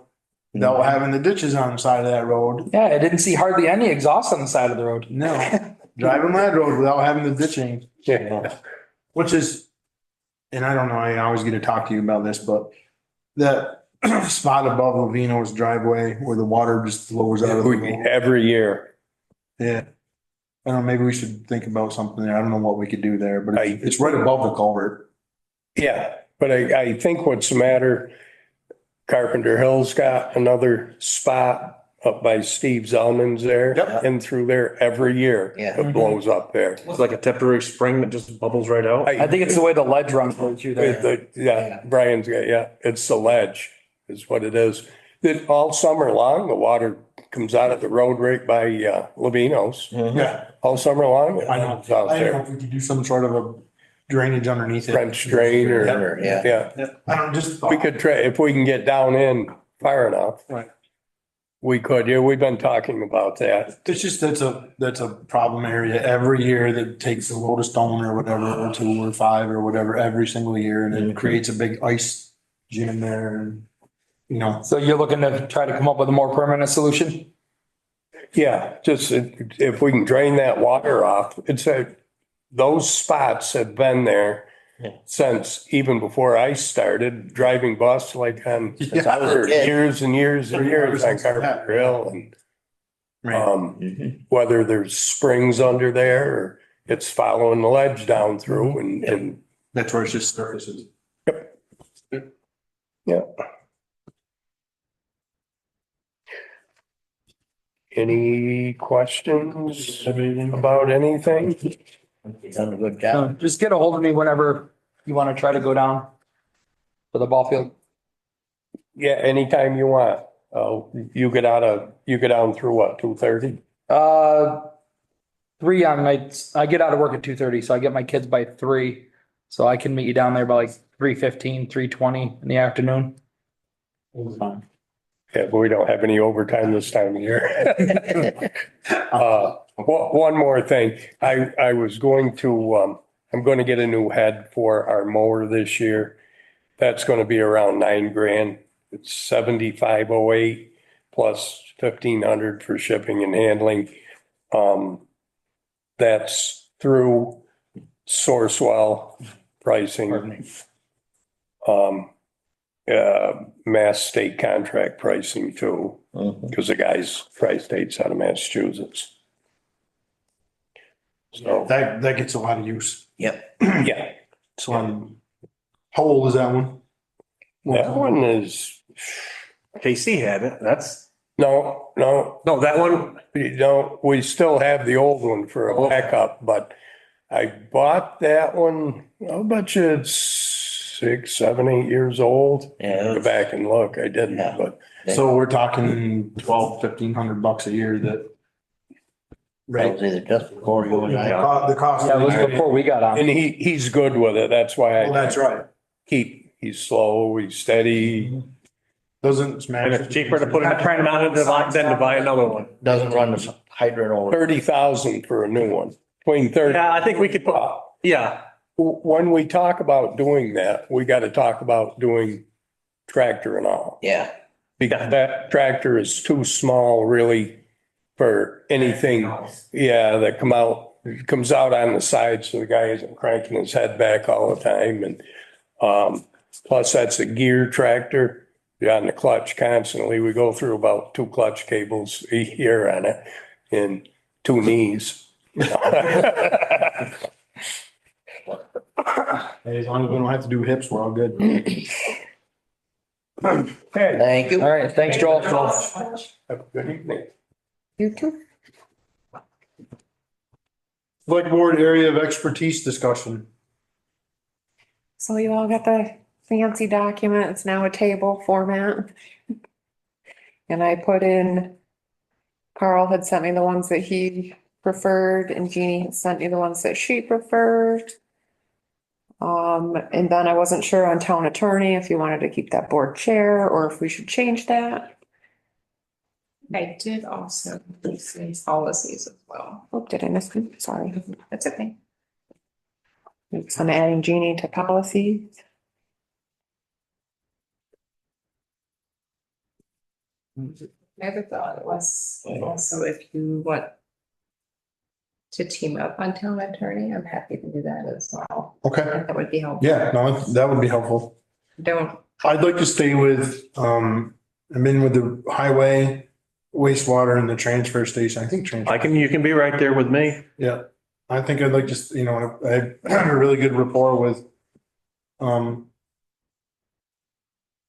Speaker 1: without having the ditches on the side of that road.
Speaker 8: Yeah, I didn't see hardly any exhaust on the side of the road.
Speaker 1: No, driving Lad Road without having the ditching,
Speaker 7: Yeah.
Speaker 1: which is, and I don't know, I always get to talk to you about this, but that spot above Lavino's driveway where the water just flows out of the road.
Speaker 7: Every year.
Speaker 1: Yeah. I don't know, maybe we should think about something there. I don't know what we could do there, but
Speaker 7: I-
Speaker 1: it's right above the culvert.
Speaker 7: Yeah, but I think what's the matter, Carpenter Hill's got another spot up by Steve Zellman's there.
Speaker 1: Yep.
Speaker 7: And through there every year.
Speaker 3: Yeah.
Speaker 7: It blows up there.
Speaker 4: It's like a temporary spring that just bubbles right out.
Speaker 8: I think it's the way the ledge runs through there.
Speaker 7: Yeah, Brian's got, it's the ledge is what it is. That all summer long, the water comes out of the road right by Lavino's.
Speaker 1: Yeah.
Speaker 7: All summer long.
Speaker 1: I know.
Speaker 7: It's out
Speaker 1: I don't know
Speaker 7: there.
Speaker 1: if we could do some sort of a drainage underneath it.
Speaker 7: French drain or,
Speaker 3: Yeah.
Speaker 7: yeah.
Speaker 1: I don't just.
Speaker 7: We could try, if we can get down in far enough.
Speaker 1: Right.
Speaker 7: We could, yeah, we've been talking about that.
Speaker 1: It's just, that's a problem area every year that takes a load of stone or whatever, or 2 or 5 or whatever, every single year, and it creates a big ice gym there and, you know.
Speaker 8: So you're looking to try to come up with a more permanent solution?
Speaker 7: Yeah, just if we can drain that water off, those spots have been there
Speaker 3: Yeah.
Speaker 7: since even before I started driving bus, like
Speaker 3: Since I was a kid.
Speaker 7: years and years and years on Carpenter Hill and whether there's springs under there or it's following the ledge down through and
Speaker 1: That's where it's just surfaces.
Speaker 7: yeah. Any questions about anything?
Speaker 3: You've done a good job.
Speaker 8: Just get a hold of me whenever you want to try to go down to the ball field.
Speaker 7: Yeah, anytime you want. You get down through what, 2:30?
Speaker 8: 3 on nights. I get out of work at 2:30, so I get my kids by 3. So I can meet you down there by like 3:15, 3:20 in the afternoon.
Speaker 7: Yeah, but we don't have any overtime this time of year. One more thing, I was going to, I'm going to get a new head for our mower this year. That's going to be around $9,000. It's 7,508 plus 1,500 for shipping and handling. That's through Sourcewell pricing. Mass state contract pricing too, because the guy's price date's out of Massachusetts. So,
Speaker 1: That gets a lot of use.
Speaker 3: Yep.
Speaker 7: yeah,
Speaker 1: So, how old is that one?
Speaker 7: that one is,
Speaker 4: KC had it. That's,
Speaker 7: no,
Speaker 4: that one,
Speaker 7: we still have the old one for a backup, but I bought that one, I'll bet you it's 6, 7, 8 years old.
Speaker 3: Yeah.
Speaker 7: Go back and look, I didn't,
Speaker 3: Yeah.
Speaker 7: but
Speaker 1: So we're talking $1,200-1,500 a year that.
Speaker 3: That was either just before you and I.
Speaker 1: The cost.
Speaker 8: Yeah, it was before we got on.
Speaker 7: and he's good with it. That's why
Speaker 1: Well, that's right.
Speaker 7: he's slow, he's steady.
Speaker 1: Doesn't smash.
Speaker 4: and it's cheaper to put a train amount into than to buy another one.
Speaker 3: Doesn't run the hydrant over.
Speaker 7: 30,000 for a new one, between 30.
Speaker 4: Yeah, I think we could put, yeah,
Speaker 7: When we talk about doing that, we got to talk about doing tractor and all.
Speaker 3: Yeah.
Speaker 7: Because that tractor is too small really for anything. Yeah, that comes out on the side, so the guy isn't cranking his head back all the time. And plus that's a gear tractor. You're on the clutch constantly. We go through about 2 clutch cables a year on it and 2 knees.
Speaker 1: As long as we don't have to do hips, we're all good.
Speaker 3: Thank you.
Speaker 8: All right, thanks, Joel.
Speaker 7: Have a good evening.
Speaker 6: You too.
Speaker 1: Selectboard area of expertise discussion.
Speaker 6: So you all got the fancy document. It's now a table format. And I put in, Carl had sent me the ones that he preferred and Jeannie had sent me the ones that she preferred. And then I wasn't sure on town attorney if you wanted to keep that board chair or if we should change that.
Speaker 2: I did also include these policies as well.
Speaker 6: Oh, did I miss one? Sorry.
Speaker 2: That's okay.
Speaker 6: So I'm adding Jeannie to policy.
Speaker 2: My other thought was also if you want to team up on town attorney, I'm happy to do that as well.
Speaker 1: Okay.
Speaker 2: That would be helpful.
Speaker 1: Yeah, no, that would be helpful.
Speaker 2: Don't,
Speaker 1: I'd like to stay with, I'm in with the highway, wastewater and the transfer station. I think transfer.
Speaker 4: you can be right there with me.
Speaker 1: Yeah, I think I'd like to, I have a really good rapport with,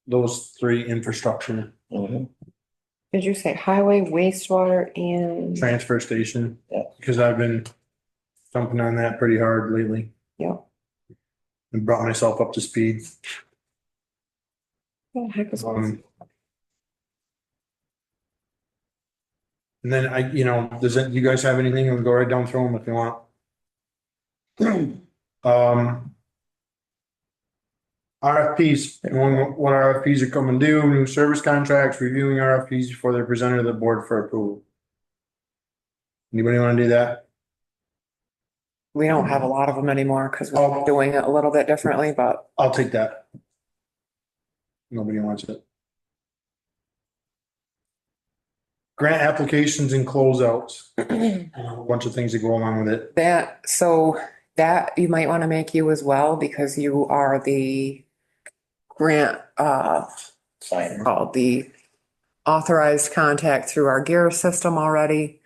Speaker 1: those 3 infrastructure,
Speaker 3: Mhm.
Speaker 6: Did you say highway, wastewater and?
Speaker 1: transfer station.
Speaker 3: Yeah.
Speaker 1: Because I've been jumping on that pretty hard lately
Speaker 6: Yep.
Speaker 1: and brought myself up to speed.
Speaker 6: What the heck is
Speaker 1: And then you guys have anything? We'll go right down through them if you want. RFPs, knowing what RFPs are coming due, new service contracts, reviewing RFPs before they're presented to the board for approval. Anybody want to do that?
Speaker 6: We don't have a lot of them anymore because we're
Speaker 1: Oh.
Speaker 6: doing it a little bit differently, but
Speaker 1: I'll take that. Nobody wants it. Grant applications and closeouts. A bunch of things that go along with it.
Speaker 6: that you might want to make you as well because you are the grant,
Speaker 3: Sign.
Speaker 6: called the authorized contact through our gear system already.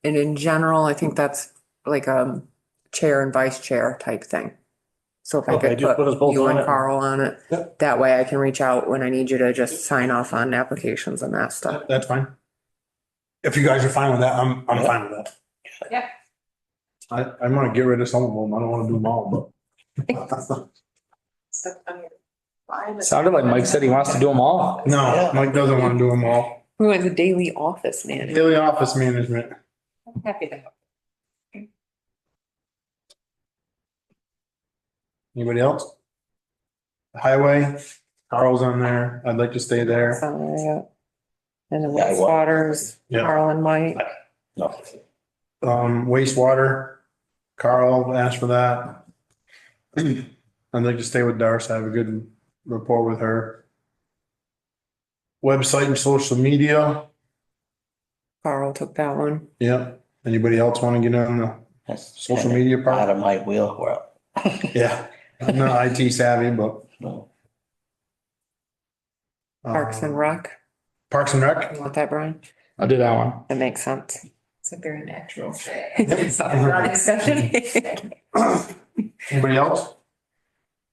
Speaker 6: And in general, I think that's like a chair and vice chair type thing. So if I
Speaker 4: Okay,
Speaker 6: could
Speaker 4: just put us
Speaker 6: put
Speaker 4: both
Speaker 6: you
Speaker 4: on
Speaker 6: and
Speaker 4: it.
Speaker 6: Carl on it,
Speaker 1: Yep.
Speaker 6: that way I can reach out when I need you to just sign off on applications and that stuff.
Speaker 1: That's fine. If you guys are fine with that, I'm fine with that.
Speaker 2: Yeah.
Speaker 1: I'm gonna get rid of some of them. I don't wanna do them all, but.
Speaker 8: Sounded like Mike said he wants to do them all.
Speaker 1: No, Mike doesn't wanna do them all.
Speaker 6: Who is a daily office manager?
Speaker 1: Daily office management.
Speaker 2: I'm happy to help.
Speaker 1: Anybody else? Highway, Carl's on there. I'd like to stay there.
Speaker 6: So, yeah. And the
Speaker 3: Yeah, I wa-
Speaker 6: waters,
Speaker 1: Yeah.
Speaker 6: Carl and Mike.
Speaker 3: No.
Speaker 1: Wastewater, Carl asked for that. I'd like to stay with Darcy. I have a good rapport with her. Website and social media.
Speaker 6: Carl took that one.
Speaker 1: Yeah. Anybody else want to get on the
Speaker 3: That's
Speaker 1: social
Speaker 3: kinda
Speaker 1: media
Speaker 3: Out
Speaker 1: part?
Speaker 3: of my wheelhouse.
Speaker 1: Yeah. I'm not IT savvy, but.
Speaker 3: No.
Speaker 6: Parks and Rec.
Speaker 1: Parks and Rec.
Speaker 6: You want that, Brian?
Speaker 8: I'll do that one.
Speaker 6: That makes sense.
Speaker 2: It's a very natural.
Speaker 1: Anybody else?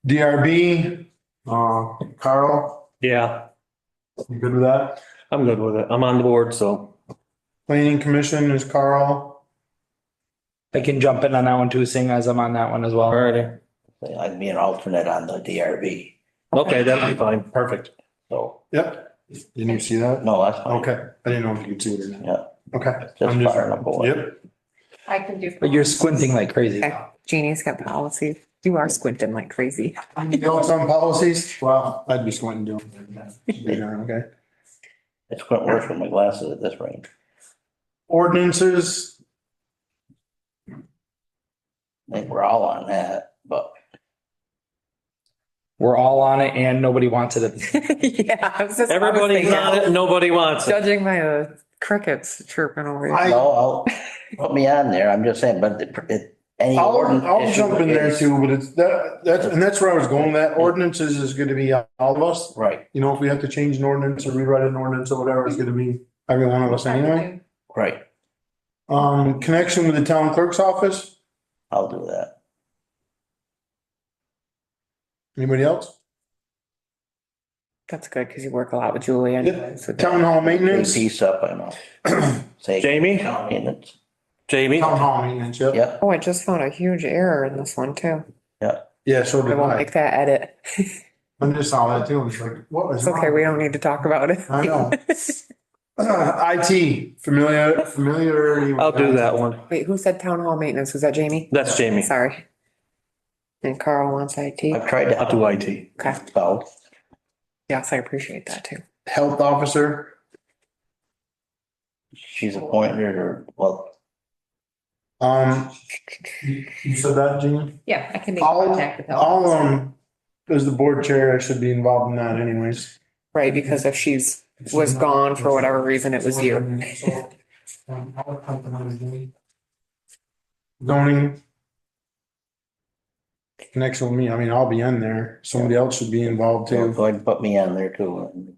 Speaker 1: DRB, Carl,
Speaker 4: Yeah,
Speaker 1: you good with that?
Speaker 4: I'm good with it. I'm on the board, so.
Speaker 1: Planning Commission is Carl.
Speaker 8: I can jump in on that one too, seeing as I'm on that one as well.
Speaker 4: Alrighty.
Speaker 3: I'd be an alternate on the DRB,
Speaker 4: Okay, that'll be fine.
Speaker 1: Perfect.
Speaker 3: so,
Speaker 1: Yep. Didn't you see that?
Speaker 3: no, that's fine.
Speaker 1: Okay. I didn't know if you could see it or not.
Speaker 3: Yeah,
Speaker 1: Okay.
Speaker 3: just
Speaker 1: I'm
Speaker 3: fire enough away.
Speaker 1: Yep.
Speaker 2: I can do.
Speaker 8: But you're squinting like crazy.
Speaker 6: Okay, Jeannie's got policies. You are squinting like crazy.
Speaker 1: You know some policies? Well, I'd be squinting doing. Okay.
Speaker 3: It's quite worse with my glasses at this range.
Speaker 1: Ordinances,
Speaker 3: I think we're all on that, but
Speaker 8: We're all on it and nobody wants it.
Speaker 6: Yeah, I was just.
Speaker 4: Everybody's on it and nobody wants it.
Speaker 6: Judging by the crickets chirping over here.
Speaker 3: no, I'll, put me on there. I'm just saying, but any.
Speaker 1: I'll jump in there
Speaker 3: issue is-
Speaker 1: too, but it's that's where I was going. That ordinances is gonna be all of us.
Speaker 3: Right,
Speaker 1: You know, if we have to change an ordinance or rewrite an ordinance or whatever, it's gonna be every one of us anyway.
Speaker 3: right.
Speaker 1: Connection with the town clerk's office.
Speaker 3: I'll do that.
Speaker 1: Anybody else?
Speaker 6: That's good because you work a lot with Julie anyway. So
Speaker 1: Town hall
Speaker 3: Big
Speaker 1: maintenance.
Speaker 3: piece up, I know. Say.
Speaker 4: Jamie?
Speaker 3: Maintenance.
Speaker 4: Jamie?
Speaker 1: Town hall maintenance, yep.
Speaker 3: Yeah,
Speaker 6: Oh, I just found a huge error in this one too.
Speaker 1: Yeah, so
Speaker 6: I
Speaker 1: did
Speaker 6: won't
Speaker 1: I.
Speaker 6: make that edit.
Speaker 1: I just saw that too. It's like, what was
Speaker 6: It's okay,
Speaker 1: wrong?
Speaker 6: we don't need to talk about it.
Speaker 1: I know. IT, familiarity. with
Speaker 4: I'll do that one.
Speaker 6: Wait, who said town hall maintenance? Was that Jamie?
Speaker 4: That's Jamie.
Speaker 6: Sorry. And Carl wants IT.
Speaker 3: I've tried to.
Speaker 4: I'll do IT.
Speaker 6: Okay,
Speaker 3: So,
Speaker 6: yes, I appreciate that too.
Speaker 1: Health officer.
Speaker 3: she's appointed or, well,
Speaker 1: You said that, Gene?
Speaker 2: Yeah, I can make
Speaker 1: I'll,
Speaker 2: contact with them.
Speaker 1: as the board chair, I should be involved in that anyways.
Speaker 6: Right, because if she's was gone for whatever reason, it was you.
Speaker 1: Zoning. Connection with me, I mean, I'll be in there. Somebody else should be involved
Speaker 3: go
Speaker 1: too.
Speaker 3: ahead and put me on there too.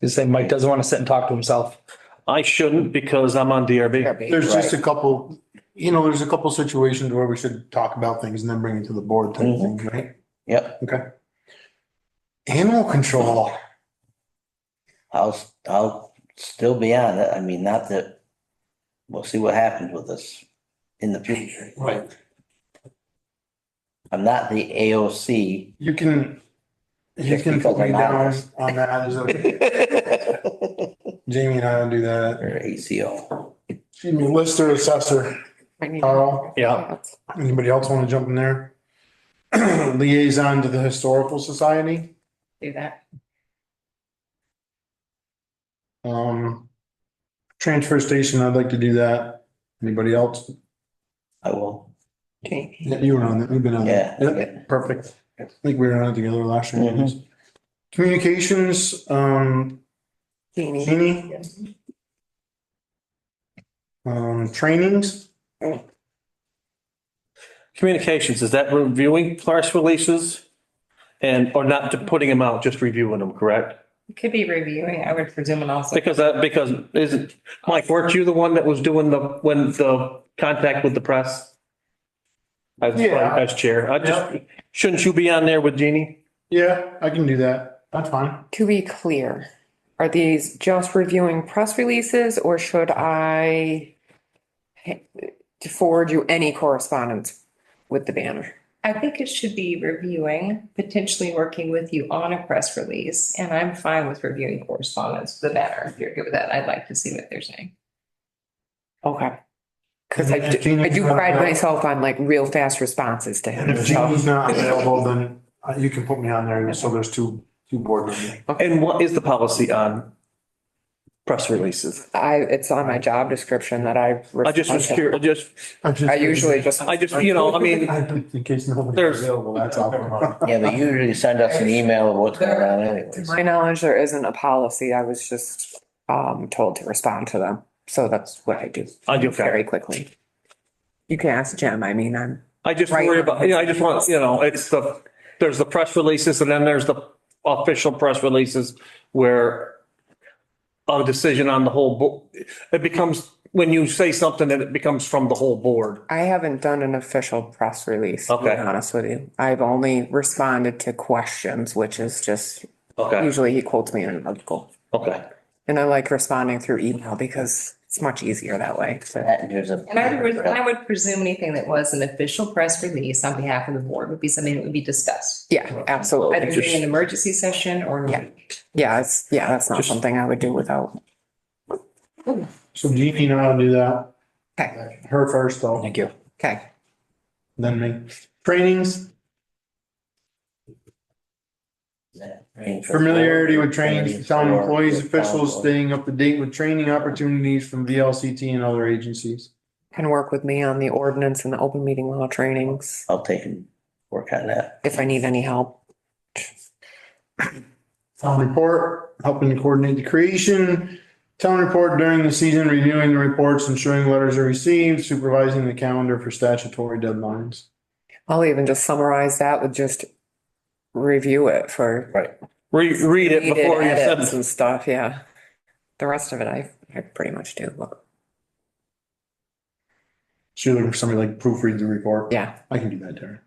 Speaker 8: You say Mike doesn't want to sit and talk to himself.
Speaker 4: I shouldn't because I'm on DRB.
Speaker 1: There's just a couple, there's a couple situations where we should talk about things and then bring it to the board type thing, right?
Speaker 3: Yep,
Speaker 1: Okay. Animal control.
Speaker 3: I'll still be on it. I mean, not that, we'll see what happens with this in the future.
Speaker 1: Right.
Speaker 3: I'm not the AOC.
Speaker 1: You can put me down on that as a, Jamie and I will do that.
Speaker 3: Or ACO.
Speaker 1: Excuse me, lister, assessor,
Speaker 6: I need-
Speaker 1: Carl.
Speaker 4: Yeah.
Speaker 1: Anybody else want to jump in there? liaison to the Historical Society.
Speaker 2: Do that.
Speaker 1: Transfer station, I'd like to do that. Anybody else?
Speaker 3: I will.
Speaker 6: Okay.
Speaker 1: Yeah, you were on that, you've been on that.
Speaker 3: Yeah.
Speaker 1: Yep, perfect. I think we were on it together last year.
Speaker 3: Mhm.
Speaker 1: Communications,
Speaker 6: Jeannie.
Speaker 1: Jeannie? Trainings,
Speaker 4: Communications, is that reviewing press releases? And, or not putting them out, just reviewing them, correct?
Speaker 2: It could be reviewing, I would presume, and also.
Speaker 4: Because isn't, Mike, weren't you the one that was doing the contact with the press?
Speaker 1: Yeah.
Speaker 4: As chair, shouldn't you be on there with Jeannie?
Speaker 1: yeah, I can do that, that's fine.
Speaker 6: To be clear, are these just reviewing press releases or should I forward you any correspondence with the banner?
Speaker 2: I think it should be reviewing, potentially working with you on a press release, and I'm fine with reviewing correspondence with the banner. If you're good with that, I'd like to see what they're saying.
Speaker 6: Okay. Cause I do pride myself on like real fast responses to
Speaker 1: And
Speaker 6: him.
Speaker 1: if Jeannie's not available, then you can put me on there, so there's two board members.
Speaker 4: And what is the policy on press releases?
Speaker 6: It's on my job description that I.
Speaker 4: I just was curious,
Speaker 6: I usually just.
Speaker 4: I mean,
Speaker 1: In case nobody's
Speaker 4: There's-
Speaker 1: available, that's all.
Speaker 3: Yeah, but you usually send us an email of what's going on anyways.
Speaker 6: To my knowledge, there isn't a policy. I was just told to respond to them. So that's what I do.
Speaker 4: I do,
Speaker 6: Very quickly. You can ask Jim. I mean,
Speaker 4: I just
Speaker 6: Right.
Speaker 4: worry about, I just want, there's the press releases and then there's the official press releases where a decision on the whole it becomes, when you say something, then it becomes from the whole board.
Speaker 6: I haven't done an official press release, to be
Speaker 4: Okay.
Speaker 6: honest with you. I've only responded to questions, which is just,
Speaker 4: Okay,
Speaker 6: usually he quotes me in an article.
Speaker 4: okay.
Speaker 6: And I like responding through email because it's much easier that way. So,
Speaker 3: And here's a.
Speaker 2: And I would presume anything that was an official press release on behalf of the board would be something that would be discussed.
Speaker 6: yeah, absolutely.
Speaker 2: Either during an emergency session or.
Speaker 6: Yeah. Yeah, that's not something I would do without.
Speaker 1: So Jeannie know how to do that.
Speaker 6: Okay.
Speaker 1: Her first though,
Speaker 8: Thank you.
Speaker 6: Okay.
Speaker 1: then me. Trainings, familiarity with trainings for town employees, officials, staying up to date with training opportunities from VLCT and other agencies.
Speaker 6: Can work with me on the ordinance and the open meeting law trainings
Speaker 3: I'll take and work on that.
Speaker 6: if I need any help.
Speaker 1: Town report, helping to coordinate the creation. Town report during the season, reviewing the reports, ensuring letters are received, supervising the calendar for statutory deadlines.
Speaker 6: I'll even just summarize that with just review it for.
Speaker 3: Right.
Speaker 4: Read it before you
Speaker 6: edits
Speaker 4: send.
Speaker 6: and stuff, yeah. The rest of it, I pretty much do.
Speaker 1: So you're looking for somebody like proofread the report?
Speaker 6: Yeah.
Speaker 1: I can do that, Darren.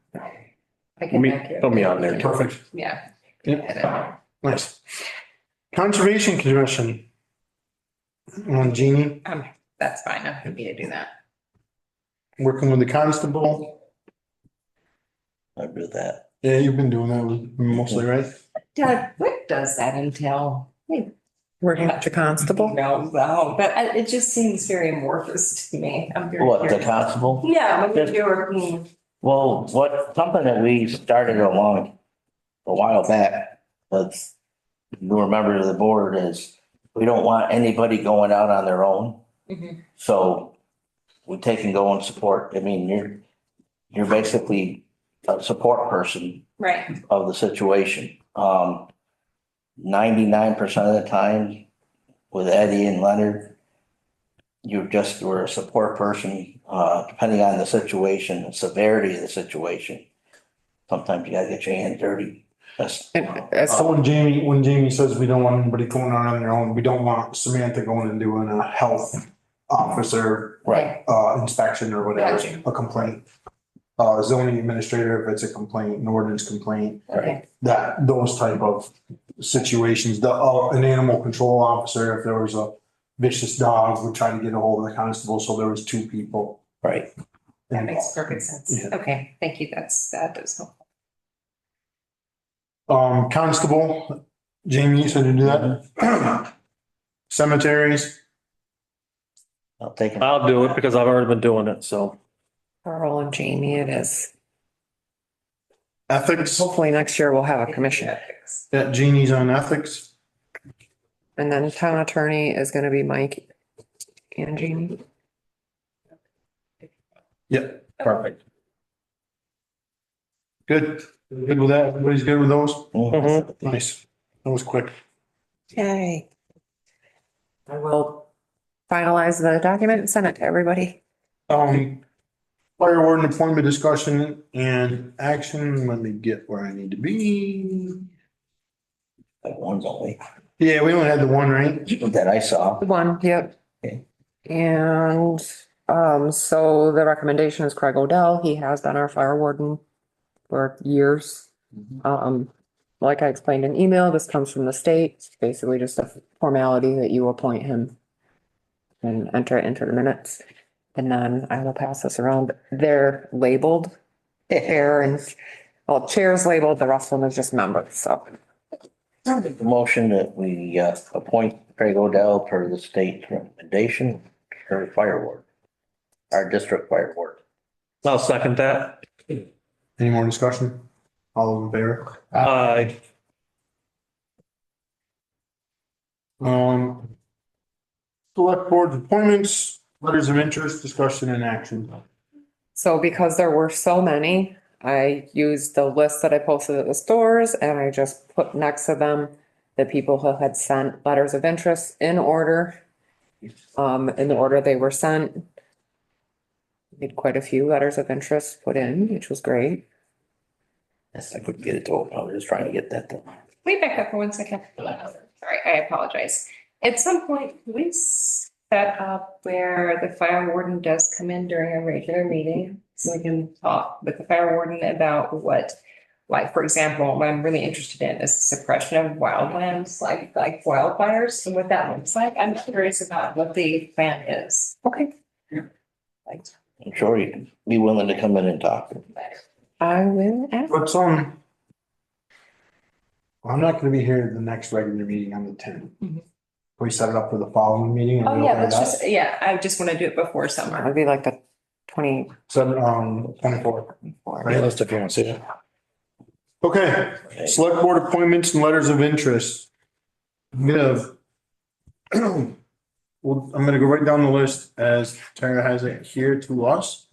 Speaker 2: I can
Speaker 4: Me,
Speaker 2: back you.
Speaker 4: put me on there.
Speaker 1: Perfect.
Speaker 2: Yeah.
Speaker 1: Yep. Nice. Conservation Commission. Jeannie,
Speaker 2: That's fine. I'm happy to do that.
Speaker 1: working with the constable.
Speaker 3: I'll do that.
Speaker 1: Yeah, you've been doing that mostly, right?
Speaker 2: Doug, what does that entail?
Speaker 6: Working with the constable.
Speaker 2: No, but it just seems very amorphous to me. I'm very
Speaker 3: What, the
Speaker 2: curious.
Speaker 3: constable?
Speaker 2: Yeah, when you're working.
Speaker 3: Well, something that we started a while back, that's, you remember the board is, we don't want anybody going out on their own.
Speaker 2: Mhm.
Speaker 3: So we take and go and support. I mean, you're basically a support person
Speaker 2: Right.
Speaker 3: of the situation. 99% of the time with Eddie and Leonard, we're a support person, depending on the situation, the severity of the situation. Sometimes you gotta get your hands dirty.
Speaker 1: So when Jamie says we don't want anybody going out on their own, we don't want Samantha going and doing a health officer
Speaker 3: Right.
Speaker 1: inspection or whatever,
Speaker 2: Gotcha.
Speaker 1: a complaint. Zoning administrator, if it's a complaint, an ordinance complaint,
Speaker 2: Okay.
Speaker 1: those type of situations. An animal control officer, if there was a vicious dog, would try to get a hold of the constable, so there was two people.
Speaker 3: Right.
Speaker 2: That makes perfect sense.
Speaker 1: Yeah.
Speaker 2: Okay, thank you. That does help.
Speaker 1: Constable, Jamie, you said to do that? Cemeteries,
Speaker 3: I'll take it.
Speaker 4: I'll do it because I've already been doing it, so.
Speaker 6: Carl and Jamie it is.
Speaker 1: Ethics,
Speaker 6: Hopefully next year we'll have a commission.
Speaker 1: that Jeannie's on ethics.
Speaker 6: And then town attorney is gonna be Mike and Jeannie.
Speaker 1: Yep, perfect. Good, good with that, everybody's good with those?
Speaker 3: Mhm.
Speaker 1: Nice, that was quick.
Speaker 6: Yay. I will finalize the document and send it to everybody.
Speaker 1: Fire warden appointment discussion and action, let me get where I need to be.
Speaker 3: That one's only
Speaker 1: Yeah, we only had the one, right?
Speaker 3: that I saw.
Speaker 6: One, yep.
Speaker 3: Okay.
Speaker 6: And, so the recommendation is Craig Odell. He has been our fire warden for years. Like I explained in email, this comes from the state. It's basically just a formality that you appoint him and enter it into the minutes. And then I will pass this around. They're labeled chair and, well, chair's labeled, the rest of them is just members, so.
Speaker 3: Motion that we appoint Craig Odell per the state recommendation for fire ward. Our district fire ward.
Speaker 4: I'll second that.
Speaker 1: Any more discussion? All those in favor?
Speaker 4: Aye.
Speaker 1: Select board appointments, letters of interest, discussion and action.
Speaker 6: So because there were so many, I used the list that I posted at the stores and I just put next to them the people who had sent letters of interest in order. In the order they were sent. Made quite a few letters of interest put in, which was great.
Speaker 3: Yes, I couldn't get it to open. I was just trying to get that done.
Speaker 2: Wait, back up for 1 second. Sorry, I apologize. At some point, can we set up where the fire warden does come in during a regular meeting? So we can talk with the fire warden about what, like, for example, what I'm really interested in is the suppression of wildlands, like wildfires and what that looks like. I'm curious about what the plan is.
Speaker 6: Okay.
Speaker 2: Like,
Speaker 3: I'm sure you'd be willing to come in and talk.
Speaker 6: I will ask.
Speaker 1: What's I'm not gonna be here at the next regular meeting on the 10th.
Speaker 2: Mhm.
Speaker 1: We set it up for the following meeting. Are
Speaker 2: oh,
Speaker 1: we
Speaker 2: yeah,
Speaker 1: okay with
Speaker 2: that's
Speaker 1: that?
Speaker 2: just, yeah, I just want to do it before summer.
Speaker 6: It'd be like the 20.
Speaker 1: 24th. Right?
Speaker 4: List if you want to see it.
Speaker 1: Okay, select board appointments and letters of interest. We have. Well, I'm gonna go right down the list as Tara has it here to us.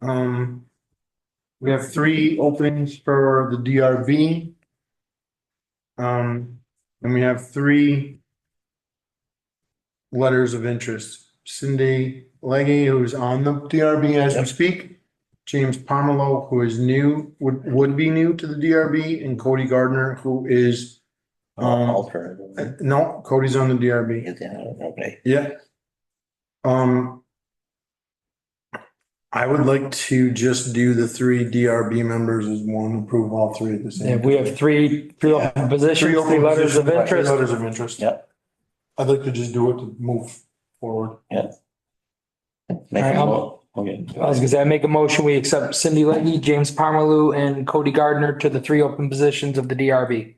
Speaker 1: We have 3 openings for the DRB. And we have 3 letters of interest. Cindy Leggy, who's on the DRB as we speak. James Pomelo, who is new, would be new to the DRB, and Cody Gardner, who is,
Speaker 3: Alternative.
Speaker 1: no, Cody's on the DRB.
Speaker 3: Okay.
Speaker 1: Yeah. I would like to just do the 3 DRB members as one, approve all 3 at the same
Speaker 8: Yeah,
Speaker 1: time.
Speaker 8: we have three open positions, 3
Speaker 1: open
Speaker 8: letters of
Speaker 1: positions, right, 3
Speaker 8: interest.
Speaker 1: Letters of interest.
Speaker 3: Yep.
Speaker 1: I'd like to just do it to move forward.
Speaker 3: Make
Speaker 8: All right,
Speaker 3: a mo- okay.
Speaker 8: I was gonna say, I make a motion, we accept Cindy Leggy, James Parmalu, and Cody Gardner to the 3 open positions of the DRB.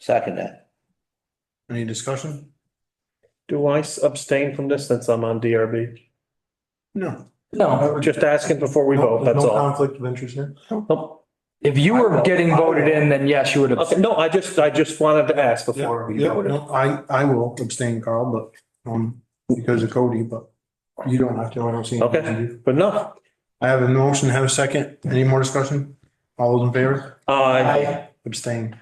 Speaker 3: Second that.
Speaker 1: Any discussion?
Speaker 4: Do I abstain from this since I'm on DRB?
Speaker 1: No.
Speaker 8: No,
Speaker 4: Just asking before we vote, that's
Speaker 1: No
Speaker 4: all.
Speaker 1: conflict of interest here?
Speaker 4: Nope.
Speaker 8: if you were getting voted in, then yes, you would
Speaker 4: Okay,
Speaker 8: have.
Speaker 4: no, I just wanted to ask before we
Speaker 1: Yeah,
Speaker 4: voted.
Speaker 1: no, I will abstain, Carl, but, because of Cody, but you don't have to, I don't see. any reason
Speaker 4: Okay,
Speaker 1: to.
Speaker 4: but no.
Speaker 1: I have a motion, have a second. Any more discussion? All those in favor?
Speaker 4: Aye.
Speaker 1: Abstain.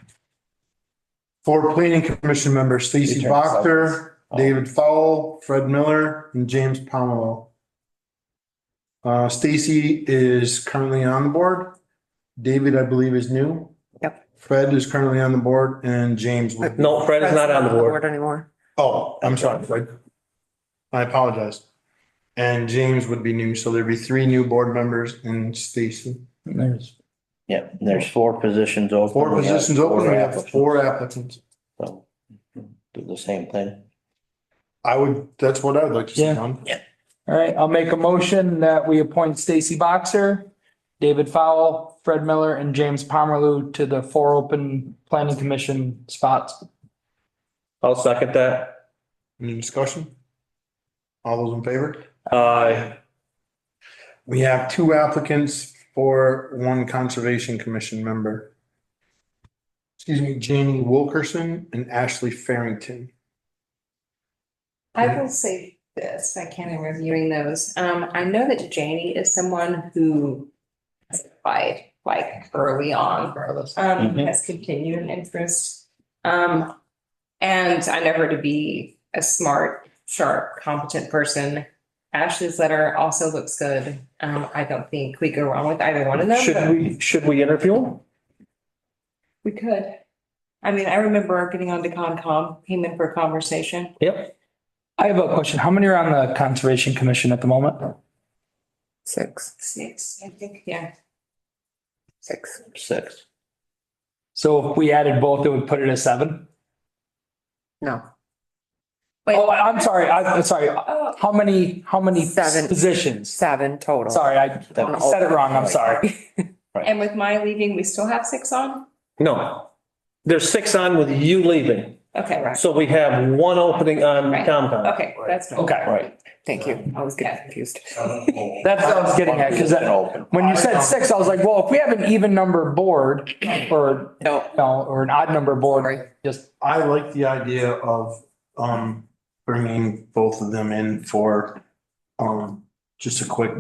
Speaker 1: 4 planning commission members, Stacy
Speaker 3: Return
Speaker 1: Boxer, David Fowle, Fred Miller, and James Pomelo. Stacy is currently on the board. David, I believe, is new.
Speaker 6: Yep.
Speaker 1: Fred is currently on the board and James. would be-
Speaker 4: No, Fred is not on the board.
Speaker 6: Anymore.
Speaker 1: Oh, I'm sorry, Fred. I apologize. And James would be new, so there'd be 3 new board members and Stacy.
Speaker 3: Yeah, there's 4 positions open.
Speaker 1: 4
Speaker 3: We have
Speaker 1: positions open,
Speaker 3: 4
Speaker 1: we have
Speaker 3: applicants.
Speaker 1: 4 applicants.
Speaker 3: So, do the same thing.
Speaker 1: That's what I would like to see
Speaker 8: Yeah.
Speaker 1: done.
Speaker 8: All right, I'll make a motion that we appoint Stacy Boxer, David Fowle, Fred Miller, and James Pomerleau to the 4 open planning commission spots.
Speaker 4: I'll second that.
Speaker 1: Any discussion? All those in favor?
Speaker 4: Aye.
Speaker 1: We have 2 applicants for one Conservation Commission member. Excuse me, Janie Wilkerson and Ashley Farrington.
Speaker 2: I will say this, I can't remember reviewing those. I know that Janie is someone who has applied like early on, has continued an interest. And I know her to be a smart, sharp, competent person. Ashley's letter also looks good. I don't think we go wrong with either one of them. but
Speaker 4: Should we interview him?
Speaker 2: We could. I mean, I remember getting on to Concom, came in for a conversation.
Speaker 4: Yep.
Speaker 8: I have a question. How many are on the Conservation Commission at the moment?
Speaker 6: 6,
Speaker 2: 6, I think, yeah.
Speaker 6: 6.
Speaker 3: 6.
Speaker 8: So if we added both, it would put it at 7?
Speaker 6: No,
Speaker 2: Wait.
Speaker 8: Oh, I'm sorry. I'm sorry.
Speaker 2: Oh,
Speaker 8: How many
Speaker 6: 7.
Speaker 8: positions?
Speaker 6: 7 total.
Speaker 8: Sorry, I said it wrong. I'm sorry.
Speaker 2: and with my leaving, we still have 6 on?
Speaker 4: No. There's 6 on with you leaving.
Speaker 2: Okay, right.
Speaker 4: So we have 1 opening on
Speaker 2: Right.
Speaker 4: COMCOM.
Speaker 2: Okay, that's good.
Speaker 8: Okay.
Speaker 3: Right.
Speaker 6: Thank you. I was getting confused.
Speaker 8: That's what I was getting at, because
Speaker 3: Open.
Speaker 8: when you said 6, I was like, well, if we have an even number board or,
Speaker 6: No,
Speaker 8: no, or an odd number board, just,
Speaker 1: I like the idea of, bringing both of them in for, just a quick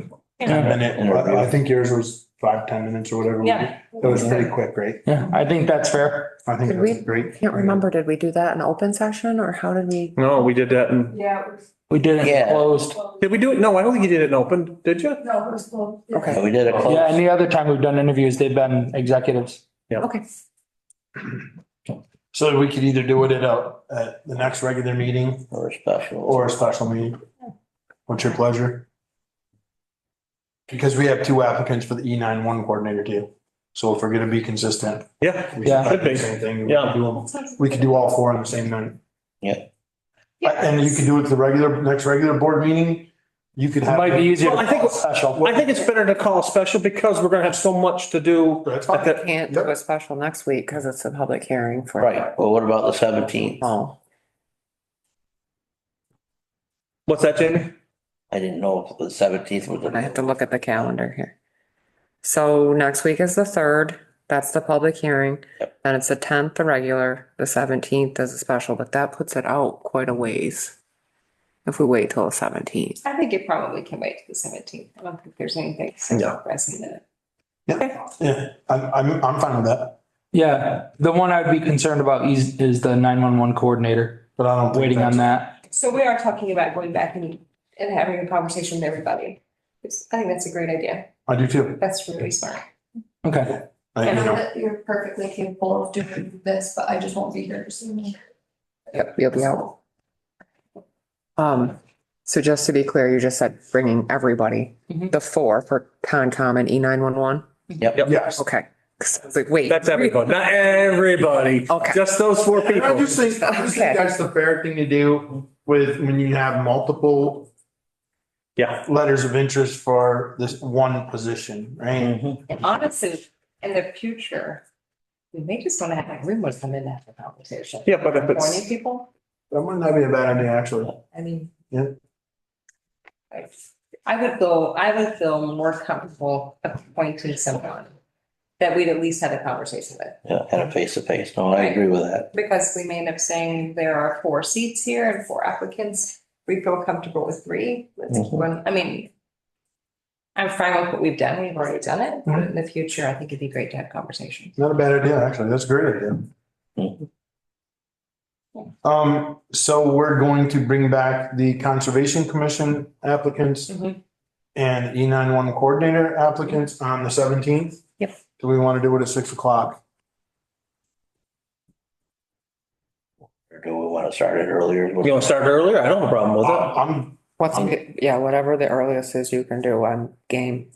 Speaker 1: 10-minute.
Speaker 3: Interview.
Speaker 1: I think yours was 5-10 minutes or whatever.
Speaker 2: Yeah.
Speaker 1: It was pretty quick, right?
Speaker 8: yeah, I think that's fair.
Speaker 1: I think
Speaker 6: Did
Speaker 1: that's
Speaker 6: we-
Speaker 1: great.
Speaker 6: can't remember, did we do that in open session or how did we?
Speaker 4: No, we did that in,
Speaker 9: Yeah,
Speaker 8: We did it
Speaker 3: Yeah.
Speaker 8: closed.
Speaker 4: did we do it? No, I don't think you did it in open, did you?
Speaker 9: no, it was cool.
Speaker 6: Okay.
Speaker 3: We did a
Speaker 8: Yeah,
Speaker 3: close.
Speaker 8: any other time we've done interviews, they've been executives.
Speaker 6: Okay.
Speaker 1: So we could either do it at the next regular meeting
Speaker 3: Or a special.
Speaker 1: or a special meeting. What's your pleasure? Because we have 2 applicants for the E91 coordinator too. So if we're gonna be consistent.
Speaker 4: Yeah.
Speaker 1: we
Speaker 8: Yeah.
Speaker 1: should do the Same thing.
Speaker 4: Yeah.
Speaker 1: We could do all 4 on the same night.
Speaker 3: Yeah.
Speaker 1: And you could do it the next regular board meeting. You could
Speaker 8: It
Speaker 1: have.
Speaker 8: might be easier to
Speaker 4: Well, I think-
Speaker 8: call it special.
Speaker 4: I think it's better to call a special because we're gonna have so much to do.
Speaker 1: That's
Speaker 4: at
Speaker 1: fine.
Speaker 4: the-
Speaker 6: Can't do a special next week because it's a public hearing for.
Speaker 3: Right. Well, what about the 17th?
Speaker 6: Oh,
Speaker 4: What's that, Jamie?
Speaker 3: I didn't know if the 17th was.
Speaker 6: I have to look at the calendar here. So next week is the 3rd. That's the public hearing.
Speaker 3: Yep.
Speaker 6: Then it's the 10th, the regular, the 17th is a special, but that puts it out quite a ways. If we wait till the 17th.
Speaker 2: I think it probably can wait to the 17th. I don't think there's anything
Speaker 1: Yeah.
Speaker 2: pressing in it.
Speaker 1: Yeah, I'm fine with that,
Speaker 8: Yeah, the one I'd be concerned about is the 911 coordinator,
Speaker 1: but I don't think.
Speaker 8: waiting on that.
Speaker 2: So we are talking about going back and having a conversation with everybody. I think that's a great idea.
Speaker 1: I do too.
Speaker 2: That's really smart.
Speaker 8: Okay.
Speaker 9: I
Speaker 1: You
Speaker 9: know
Speaker 1: know,
Speaker 9: that you're perfectly capable of doing this, but I just won't be here to see me.
Speaker 6: Yep, you'll be out. So just to be clear, you just said bringing everybody,
Speaker 2: Mhm.
Speaker 6: the 4 for Concom and E911?
Speaker 3: Yep.
Speaker 1: yes.
Speaker 6: Okay. 'Cause I was like, wait.
Speaker 4: That's everybody, not everybody.
Speaker 6: Okay.
Speaker 4: Just those 4
Speaker 1: I
Speaker 4: people.
Speaker 1: just think
Speaker 6: Okay.
Speaker 1: that's the fair thing to do with when you have multiple
Speaker 4: Yeah.
Speaker 1: letters of interest for this one position, right?
Speaker 3: Mhm.
Speaker 2: And honestly, in the future, we may just want to have like rumors come in to have a conversation.
Speaker 4: Yeah, but if
Speaker 2: 20
Speaker 4: it's,
Speaker 2: people,
Speaker 1: That might not be a bad idea, actually.
Speaker 2: I mean.
Speaker 1: Yeah.
Speaker 2: I would feel more comfortable appointing someone that we'd at least had a conversation with.
Speaker 3: Yeah, and a face to face. No, I agree with that.
Speaker 2: Because we may end up saying there are 4 seats here and 4 applicants. We feel comfortable with 3. Let's
Speaker 3: Mhm.
Speaker 2: one, I mean, I'm fine with what we've done. We've already done it. But in the future, I think it'd be great to have conversations.
Speaker 1: Not a bad idea, actually. That's a great idea.
Speaker 3: Mhm.
Speaker 1: So we're going to bring back the Conservation Commission applicants
Speaker 2: Mhm.
Speaker 1: and E91 coordinator applicants on the 17th.
Speaker 2: Yep.
Speaker 1: Do we want to do it at 6:00?
Speaker 3: Or do we want to start it earlier?
Speaker 4: you want to start earlier? I don't have a problem with it.
Speaker 1: I'm,
Speaker 6: What's, yeah, whatever the earliest is you can do, I'm game.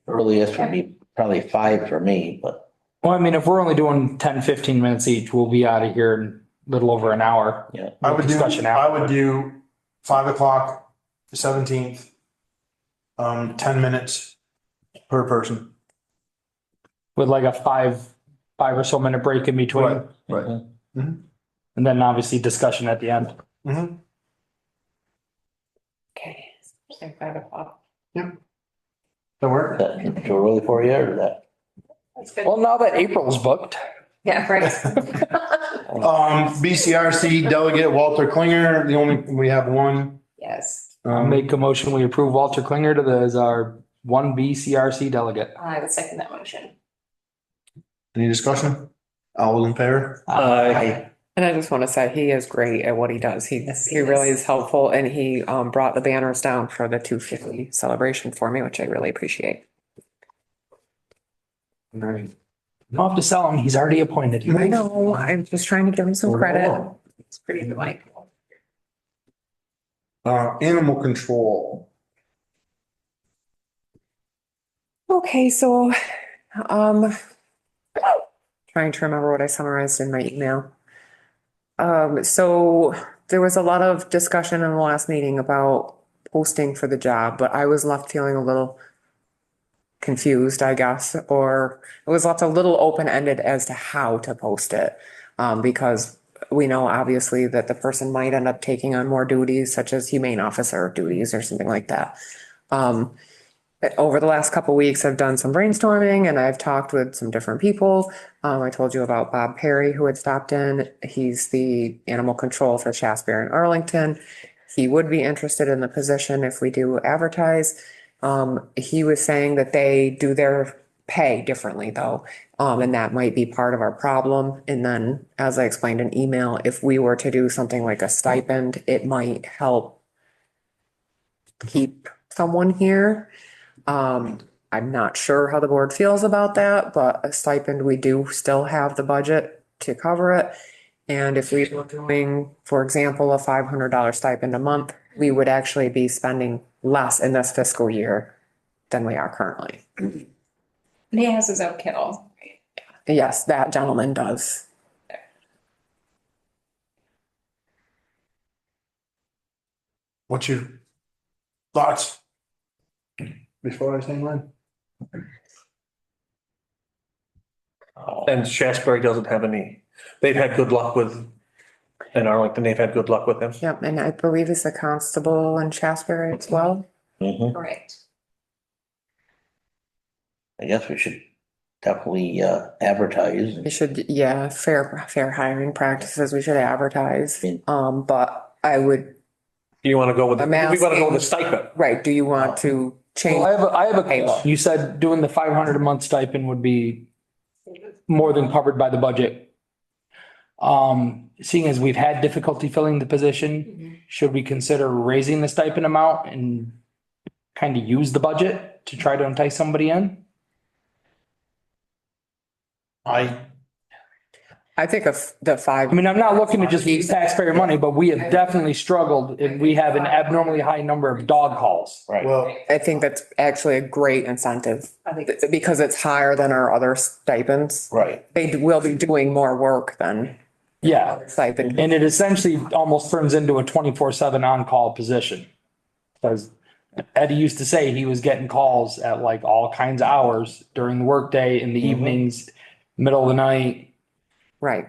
Speaker 3: Earliest would be probably 5 for me, but
Speaker 8: Well, I mean, if we're only doing 10, 15 minutes each, we'll be out of here in a little over an hour.
Speaker 3: yeah.
Speaker 1: I would do,
Speaker 8: Discussion
Speaker 1: I
Speaker 8: after.
Speaker 1: would do 5:00, the 17th. 10 minutes per person.
Speaker 8: With like a five or so minute break in between.
Speaker 1: Right, right. Mhm.
Speaker 8: And then obviously discussion at the end.
Speaker 1: Mhm.
Speaker 2: Okay. Say 5 o'clock.
Speaker 1: That work?
Speaker 3: That too early for you or that?
Speaker 2: That's good.
Speaker 8: Well, now that April's booked,
Speaker 2: Yeah, right.
Speaker 1: BCRC delegate Walter Klinger, we have one.
Speaker 2: Yes,
Speaker 8: I'll make a motion, we approve Walter Klinger as our one BCRC delegate.
Speaker 2: I would second that motion.
Speaker 1: Any discussion? All those in favor?
Speaker 6: And I just want to say, he is great at what he does.
Speaker 2: Yes, he
Speaker 6: He really
Speaker 2: is.
Speaker 6: is helpful, and he brought the banners down for the 250 celebration for me, which I really appreciate.
Speaker 1: Right.
Speaker 8: You don't have to sell him, he's already appointed.
Speaker 6: I know, I'm just trying to give him some credit.
Speaker 2: It's pretty delightful.
Speaker 1: Animal control.
Speaker 6: Okay, so, trying to remember what I summarized in my email. So there was a lot of discussion in the last meeting about posting for the job, but I was left feeling a little confused, I guess, or it was left a little open-ended as to how to post it. Because we know obviously that the person might end up taking on more duties such as humane officer duties or something like that. Over the last couple of weeks, I've done some brainstorming and I've talked with some different people. I told you about Bob Perry, who had stopped in. He's the animal control for Shasberry and Arlington. He would be interested in the position if we do advertise. He was saying that they do their pay differently though. And that might be part of our problem. And then, as I explained in email, if we were to do something like a stipend, it might help keep someone here. I'm not sure how the board feels about that, but a stipend, we do still have the budget to cover it. And if we were doing, for example, a $500 stipend a month, we would actually be spending less in this fiscal year than we are currently.
Speaker 2: And he has his own kennel.
Speaker 6: Yes, that gentleman does.
Speaker 1: What's your thoughts? Before I say mine?
Speaker 4: And Shasberry doesn't have any, they've had good luck with, in Arlington, they've had good luck with them.
Speaker 6: Yep, and I believe he's a constable in Shasberry as well.
Speaker 3: Mhm.
Speaker 2: Correct.
Speaker 3: I guess we should definitely advertise.
Speaker 6: We should, yeah, fair hiring practices, we should advertise. But I would,
Speaker 4: You want to go with, we
Speaker 6: I'm
Speaker 4: want to go
Speaker 6: asking-
Speaker 4: with the stipend.
Speaker 6: right, do you want to change?
Speaker 8: Well, I have a
Speaker 6: Hey,
Speaker 8: question. You said doing the 500 a month stipend would be more than covered by the budget. Seeing as we've had difficulty filling the position, should we consider raising the stipend amount and kind of use the budget to try to entice somebody in?
Speaker 6: I think of the five.
Speaker 8: I mean, I'm not looking to just use taxpayer money, but we have definitely struggled and we have an abnormally high number of dog calls.
Speaker 3: Right.
Speaker 1: Well,
Speaker 6: I think that's actually a great incentive
Speaker 2: I think
Speaker 6: because it's higher than our other stipends.
Speaker 3: Right.
Speaker 6: They will be doing more work than
Speaker 8: Yeah.
Speaker 6: stipend.
Speaker 8: And it essentially almost turns into a 24/7 on-call position. Because Eddie used to say he was getting calls at like all kinds of hours during the workday, in the evenings, middle of the night.
Speaker 6: Right.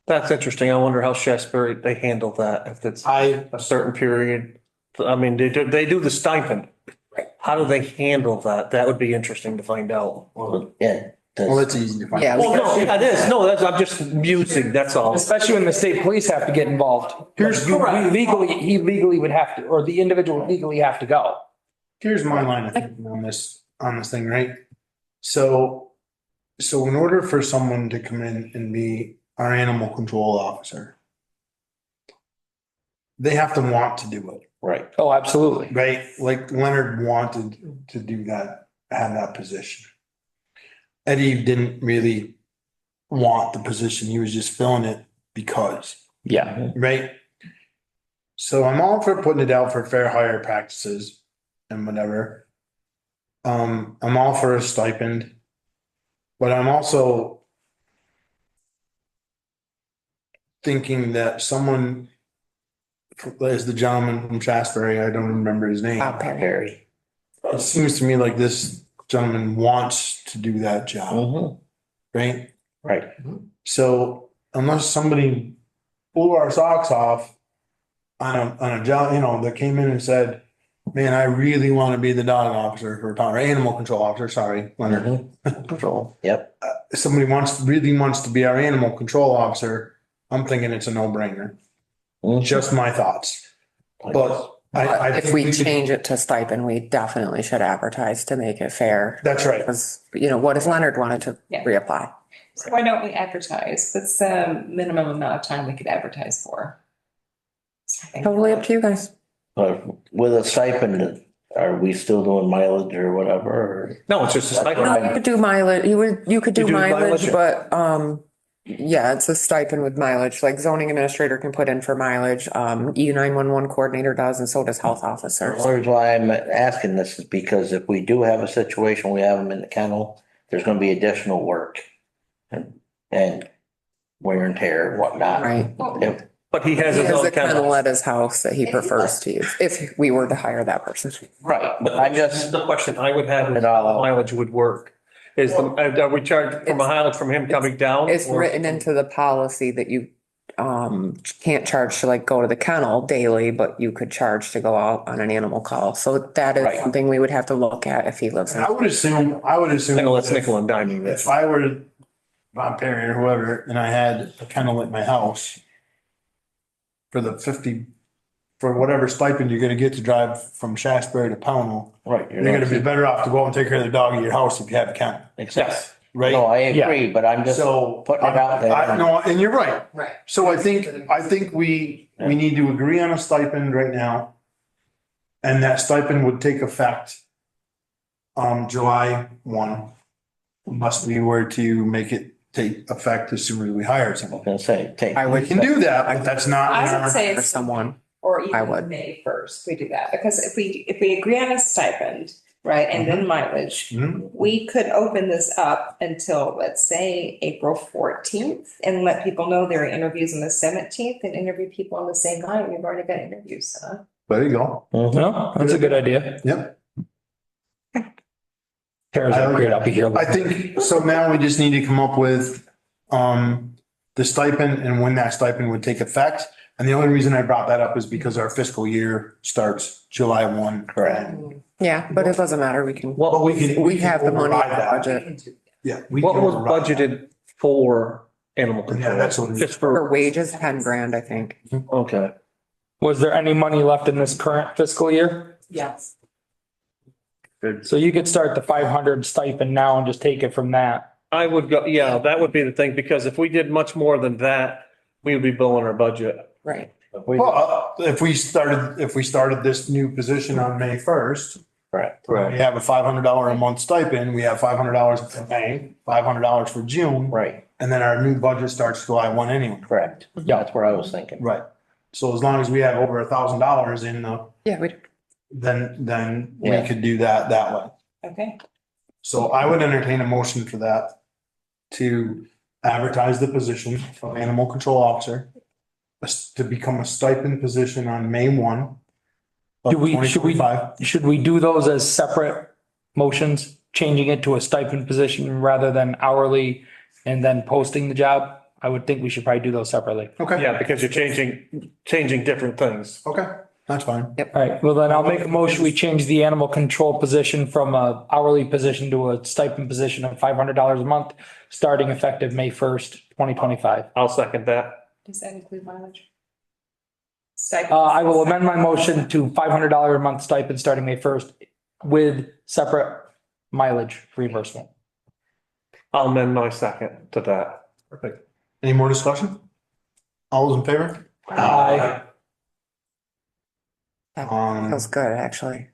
Speaker 4: That's interesting. I wonder how Shasberry, they handle that, if it's a certain period. I mean, they do the stipend. How do they handle that? That would be interesting to find out.
Speaker 3: Yeah.
Speaker 1: well, it's easy to find.
Speaker 6: Yeah.
Speaker 4: Well, no, it is. No, that's, I'm just musing, that's all.
Speaker 8: Especially when the state police have to get involved.
Speaker 1: Here's-
Speaker 8: He legally would have to, or the individual would legally have to go.
Speaker 1: Here's my line of thinking on this thing, right? So in order for someone to come in and be our animal control officer, they have to want to do it,
Speaker 3: Right.
Speaker 8: Oh, absolutely.
Speaker 1: right? Like Leonard wanted to do that, have that position. Eddie didn't really want the position. He was just filling it because,
Speaker 8: Yeah.
Speaker 1: right? So I'm all for putting it out for fair hire practices and whatever. I'm all for a stipend. But I'm also thinking that someone, as the gentleman from Shasberry, I don't remember his name.
Speaker 6: Bob Perry.
Speaker 1: It seems to me like this gentleman wants to do that job,
Speaker 3: Mhm.
Speaker 1: right?
Speaker 3: Right.
Speaker 1: So unless somebody blew our socks off on a job, that came in and said, man, I really want to be the dog officer for town, or animal control officer, sorry, Leonard.
Speaker 3: Control, yep.
Speaker 1: If somebody really wants to be our animal control officer, I'm thinking it's a no-brainer. Just my thoughts. But I
Speaker 6: If
Speaker 1: think
Speaker 6: we
Speaker 1: we should-
Speaker 6: change it to stipend, we definitely should advertise to make it fair.
Speaker 1: That's right.
Speaker 6: Because, what if Leonard wanted to
Speaker 2: Yeah.
Speaker 6: reapply?
Speaker 2: So why don't we advertise? What's the minimum amount of time we could advertise for?
Speaker 6: Totally up to you guys.
Speaker 3: But with a stipend, are we still doing mileage or whatever? Or?
Speaker 4: No, it's just a
Speaker 6: No,
Speaker 4: stipend.
Speaker 6: you could do mileage, you could do
Speaker 4: You do
Speaker 6: mileage,
Speaker 4: mileage?
Speaker 6: but, yeah, it's a stipend with mileage, like zoning administrator can put in for mileage, E911 coordinator does, and so does health officers.
Speaker 3: The reason why I'm asking this is because if we do have a situation, we have them in the kennel, there's gonna be additional work. And wear and tear and whatnot.
Speaker 6: Right.
Speaker 3: If-
Speaker 4: But he has
Speaker 6: He
Speaker 4: his
Speaker 6: has
Speaker 4: own
Speaker 6: a kennel
Speaker 4: kennel.
Speaker 6: at his house that he prefers to use, if we were to hire that person.
Speaker 3: Right, but I'm just,
Speaker 4: The question I would have is
Speaker 3: It
Speaker 4: how
Speaker 3: all-
Speaker 4: mileage would work. Are we charged for mileage from him coming down?
Speaker 6: It's
Speaker 4: or-
Speaker 6: written into the policy that you, can't charge to like go to the kennel daily, but you could charge to go out on an animal call. So that is
Speaker 3: Right.
Speaker 6: something we would have to look at if he lives in.
Speaker 1: I would assume.
Speaker 4: Nickel, let's nickel and diming this.
Speaker 1: If I were Bob Perry or whoever, and I had a kennel at my house for the 50, for whatever stipend you're gonna get to drive from Shasberry to Pownell,
Speaker 3: right.
Speaker 1: you're gonna be better off to go out and take care of the dog at your house if you have a kennel,
Speaker 3: Exactly.
Speaker 1: right?
Speaker 3: No, I agree, but I'm just
Speaker 1: So.
Speaker 3: putting it out there.
Speaker 1: No, and you're right.
Speaker 2: Right.
Speaker 1: So I think we need to agree on a stipend right now. And that stipend would take effect July 1, unless we were to make it take effect as soon as we hire
Speaker 3: I'm
Speaker 1: someone.
Speaker 3: gonna say, take.
Speaker 6: I
Speaker 1: We
Speaker 6: would
Speaker 1: can do that, but that's not. in
Speaker 2: I would
Speaker 1: our-
Speaker 2: say
Speaker 6: for
Speaker 2: it's
Speaker 6: someone.
Speaker 2: or
Speaker 6: I would.
Speaker 2: even May 1st, we do that, because if we agree on a stipend, right, and then mileage,
Speaker 1: Mhm.
Speaker 2: we could open this up until, let's say, April 14th and let people know there are interviews on the 17th and interview people on the same night. We've already got interviews, huh?
Speaker 1: There you go.
Speaker 3: Mhm.
Speaker 8: No, that's a good idea.
Speaker 1: Yep.
Speaker 8: Tara's great, I'll be here.
Speaker 1: I think, so now we just need to come up with, the stipend and when that stipend would take effect. And the only reason I brought that up is because our fiscal year starts July 1.
Speaker 3: Correct.
Speaker 6: Yeah, but it doesn't matter. We can,
Speaker 1: But
Speaker 6: we have the money in
Speaker 1: override
Speaker 6: the
Speaker 1: that.
Speaker 6: budget
Speaker 1: Yeah. we
Speaker 4: What
Speaker 1: can
Speaker 4: was
Speaker 1: override that.
Speaker 4: budgeted for animal
Speaker 1: Yeah,
Speaker 4: control?
Speaker 1: that's what it is.
Speaker 4: Just
Speaker 6: for
Speaker 4: for,
Speaker 6: wages, 10 grand, I think.
Speaker 3: Okay.
Speaker 8: Was there any money left in this current fiscal year?
Speaker 2: Yes.
Speaker 8: So you could start the 500 stipend now and just take it from that.
Speaker 4: I would go, yeah, that would be the thing, because if we did much more than that, we would be blowing our budget.
Speaker 6: Right.
Speaker 1: Well, if we started this new position on May 1st,
Speaker 3: Correct.
Speaker 1: we have a $500 a month stipend, we have $500 for May, $500 for June.
Speaker 3: Right,
Speaker 1: And then our new budget starts July 1 anyway.
Speaker 3: correct.
Speaker 8: Yeah.
Speaker 3: That's where I was thinking.
Speaker 1: Right. So as long as we have over $1,000 in the,
Speaker 6: Yeah, we,
Speaker 1: then we
Speaker 3: Yeah.
Speaker 1: could do that way.
Speaker 2: Okay.
Speaker 1: So I would entertain a motion for that to advertise the position of animal control officer to become a stipend position on May 1 of
Speaker 8: Should we
Speaker 1: 2025.
Speaker 8: should we do those as separate motions, changing it to a stipend position rather than hourly and then posting the job? I would think we should probably do those separately.
Speaker 1: Okay.
Speaker 4: Yeah, because you're changing different things.
Speaker 1: Okay, that's fine.
Speaker 8: All right, well then I'll make a motion. We change the animal control position from a hourly position to a stipend position of $500 a month, starting effective May 1st, 2025.
Speaker 4: I'll second that.
Speaker 2: Does that include mileage?
Speaker 8: I will amend my motion to $500 a month stipend starting May 1st with separate mileage reimbursement.
Speaker 4: I'll amend my second to that.
Speaker 1: Perfect. Any more discussion? All those in favor?
Speaker 8: Aye.
Speaker 6: feels good, actually.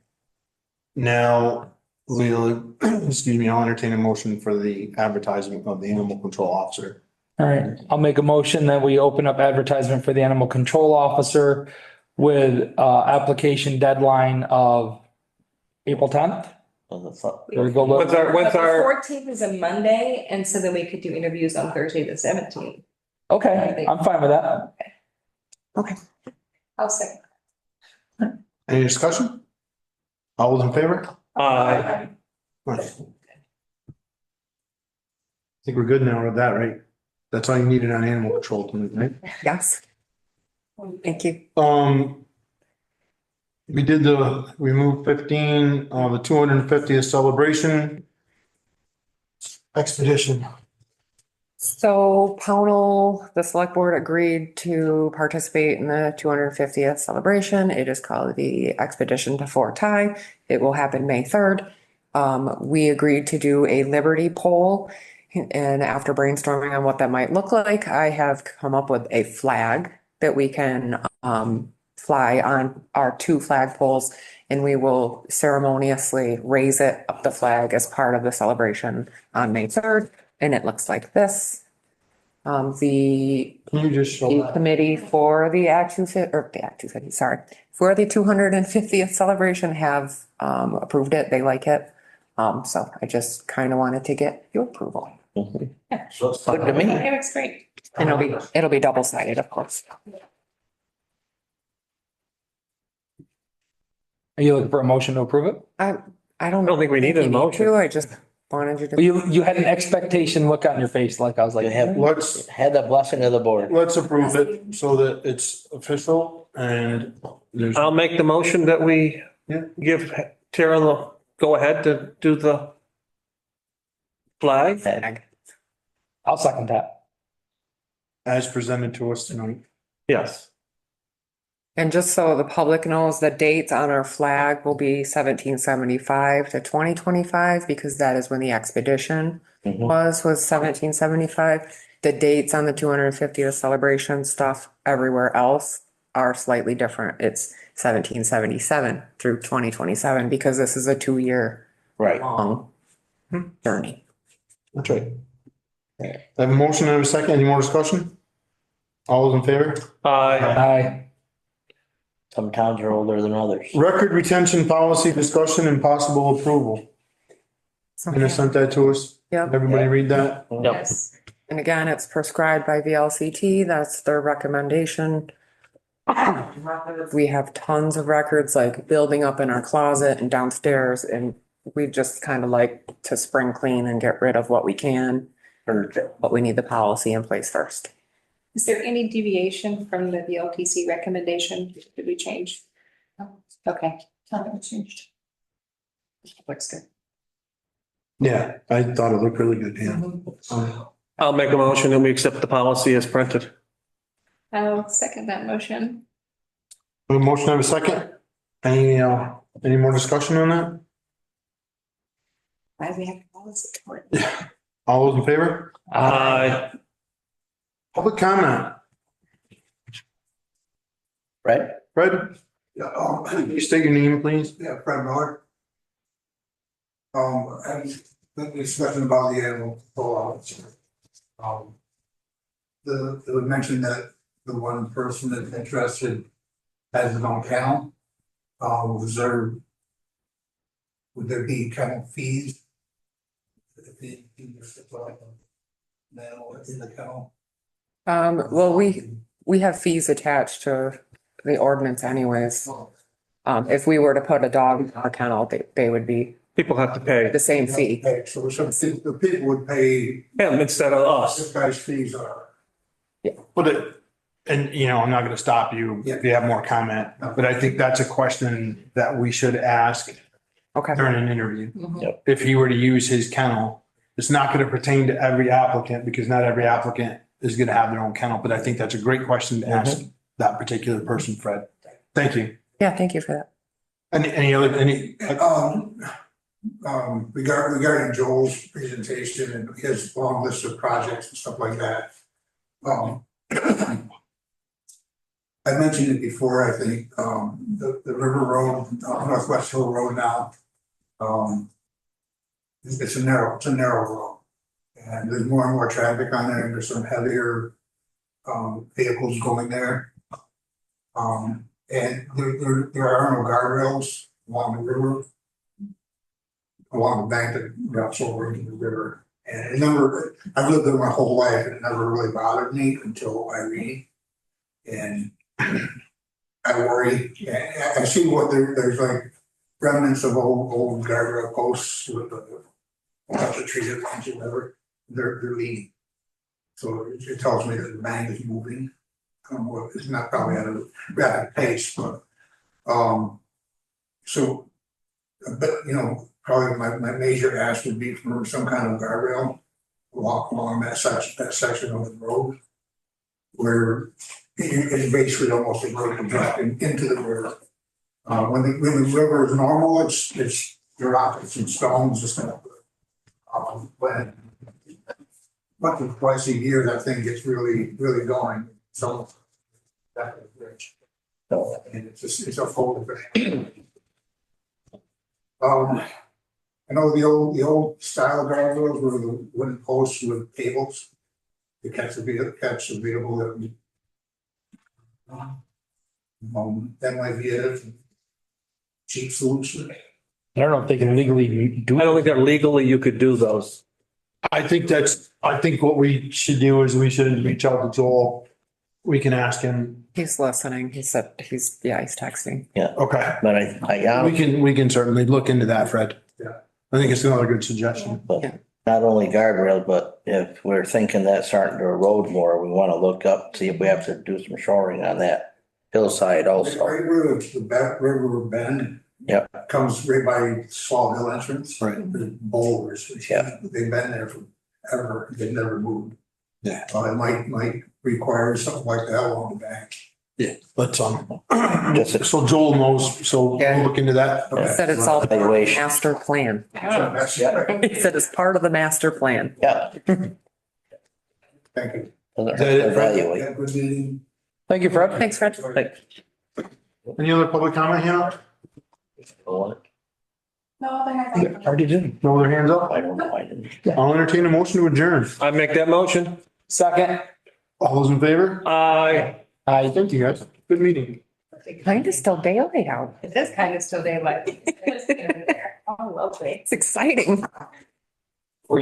Speaker 1: Now, we'll, excuse me, I'll entertain a motion for the advertisement of the animal control officer.
Speaker 8: All right, I'll make a motion that we open up advertisement for the animal control officer with application deadline of April 10th. There we go.
Speaker 4: When's our-
Speaker 2: But the 14th is a Monday, and so then we could do interviews on Thursday, the 17th.
Speaker 8: Okay, I'm fine with that.
Speaker 2: I'll second.
Speaker 1: Any discussion? All those in favor?
Speaker 4: Aye.
Speaker 1: I think we're good now with that, right? That's all you needed on animal control tonight, right?
Speaker 6: Yes. Thank you.
Speaker 1: we moved 15, the 250th celebration expedition.
Speaker 6: So Pownell, the select board agreed to participate in the 250th celebration. It is called the Expedition to Fort Ty. It will happen May 3rd. We agreed to do a Liberty poll. And after brainstorming on what that might look like, I have come up with a flag that we can fly on our 2 flagpoles, and we will ceremoniously raise it up the flag as part of the celebration on May 3rd. And it looks like this. The
Speaker 1: Can you just show
Speaker 6: the
Speaker 1: that?
Speaker 6: committee for the Act 250, or the Act 250, sorry, for the 250th celebration have approved it. They like it. So I just kind of wanted to get your approval.
Speaker 3: Looks good to me.
Speaker 2: It looks great.
Speaker 6: And it'll be double-sided, of course.
Speaker 8: Are you looking for a motion to approve it?
Speaker 6: I don't
Speaker 4: think we need a
Speaker 6: you
Speaker 4: motion.
Speaker 6: to. I just wanted you to.
Speaker 8: You had an expectation look on your face, like I was like,
Speaker 3: You have
Speaker 1: Let's,
Speaker 3: had the blessing of the board.
Speaker 1: let's approve it so that it's official and there's.
Speaker 4: I'll make the motion that we
Speaker 1: Yeah.
Speaker 4: give Tara the go ahead to do the flag.
Speaker 8: I'll second that.
Speaker 1: As presented to us tonight.
Speaker 4: Yes.
Speaker 6: And just so the public knows, the dates on our flag will be 1775 to 2025, because that is when the expedition was 1775. The dates on the 250th celebration stuff everywhere else are slightly different. It's 1777 through 2027, because this is a 2-year
Speaker 3: Right.
Speaker 6: long journey.
Speaker 1: That's right. I have a motion and a second. Any more discussion? All those in favor?
Speaker 8: Aye.
Speaker 3: Some towns are older than others.
Speaker 1: Record retention policy discussion and possible approval. And they sent that to us.
Speaker 6: Yep.
Speaker 1: Everybody read that?
Speaker 2: Yes.
Speaker 6: And again, it's prescribed by VLCT. That's their recommendation. We have tons of records like building up in our closet and downstairs, and we just kind of like to spring clean and get rid of what we can. But we need the policy in place first.
Speaker 2: Is there any deviation from the VLTC recommendation? Did we change? Okay.
Speaker 9: Nothing changed.
Speaker 2: Looks good.
Speaker 1: Yeah, I thought it looked really good, yeah.
Speaker 4: I'll make a motion and we accept the policy as printed.
Speaker 2: I'll second that motion.
Speaker 1: A motion and a second. Any more discussion on that?
Speaker 2: Why do we have a policy for it?
Speaker 1: All those in favor?
Speaker 4: Aye.
Speaker 1: Public comment.
Speaker 3: Right?
Speaker 1: Fred?
Speaker 10: Yeah,
Speaker 1: Can you state your name, please?
Speaker 10: yeah, Fred Miller. And the discussion about the animal pullouts. It was mentioned that the one person that's interested has his own kennel. Would there be kennel fees? If he was to put like an animal in the kennel?
Speaker 6: Well, we have fees attached to the ordinance anyways. If we were to put a dog in a kennel, they would be
Speaker 4: People have to pay
Speaker 6: the same fee.
Speaker 10: Okay, so the people would pay,
Speaker 4: him instead of us.
Speaker 10: this guy's fees are.
Speaker 1: I'm not gonna stop you if you have more comment, but I think that's a question that we should ask
Speaker 6: Okay.
Speaker 1: during an interview.
Speaker 3: Yep.
Speaker 1: If he were to use his kennel, it's not gonna pertain to every applicant, because not every applicant is gonna have their own kennel, but I think that's a great question to ask that particular person, Fred. Thank you.
Speaker 6: Yeah, thank you for that.
Speaker 10: Regarding Joel's presentation and his long list of projects and stuff like that. I mentioned it before, I think, the River Road, Northwest Hill Road now. It's a narrow road. And there's more and more traffic on there, and there's some heavier vehicles going there. And there are no guardrails along the river. Along the bank that runs over into the river. And I've lived there my whole life, and it never really bothered me until Irene. And I worry, I see what there's like remnants of old guardrail posts with a bunch of trees that branch or whatever, they're leaning. So it tells me that the bank is moving. It's not probably at a rapid pace, but So, but, probably my major ask would be for some kind of guardrail along that section of the road. Where it's basically almost a road projecting into the river. When the river is normal, it's rocks and stones and stuff. When once or twice a year, that thing gets really going, so. That is rich. And it's a fold thing. I know the old style guardrails were the wooden posts with cables. To catch the vehicle that we. That might be a cheap solution.
Speaker 8: I don't know if they can legally do
Speaker 4: I
Speaker 8: it.
Speaker 4: don't think that legally you could do those.
Speaker 1: I think what we should do is we should reach out to Joel. We can ask him.
Speaker 6: He's listening. He said he's texting.
Speaker 1: Okay.
Speaker 3: But I
Speaker 1: We can certainly look into that, Fred.
Speaker 10: Yeah.
Speaker 1: I think it's another good suggestion.
Speaker 3: but not only guardrail, but if we're thinking that's starting to erode more, we want to look up, see if we have to do some shoring on that hillside also.
Speaker 10: Right where the river bend.
Speaker 3: Yep.
Speaker 10: Comes right by Swall Hill entrance.
Speaker 1: Right.
Speaker 10: There's boulders.
Speaker 3: Yeah.
Speaker 10: They've been there forever. They've never moved.
Speaker 1: Yeah.
Speaker 10: It might require something like that along the bank.
Speaker 1: Yeah, let's,
Speaker 3: Just-
Speaker 1: so Joel knows, so we'll look into that.
Speaker 6: He said it's all part of the
Speaker 3: Evaluation.
Speaker 6: master plan.
Speaker 10: That's,
Speaker 6: He said it's part of the master plan.
Speaker 3: Yeah.
Speaker 10: thank you.
Speaker 3: Doesn't
Speaker 1: Is that it,
Speaker 3: hurt to
Speaker 1: Fred?
Speaker 3: evaluate.
Speaker 10: Have a good meeting.
Speaker 8: Thank you, Fred.
Speaker 6: Thanks, Fred.
Speaker 1: Any other public comment, Hannah?
Speaker 9: No, they have.
Speaker 8: Already did.
Speaker 1: No other hands up?
Speaker 3: I don't know. I didn't.
Speaker 1: I'll entertain a motion to adjourn.
Speaker 4: I make that motion.
Speaker 8: Second.
Speaker 1: All those in favor?
Speaker 4: Aye.
Speaker 1: Thank you, guys. Good meeting.
Speaker 6: Kind of still daylight out.
Speaker 2: It is kind of still daylight. Oh, lovely.
Speaker 6: It's exciting.
Speaker 8: Or,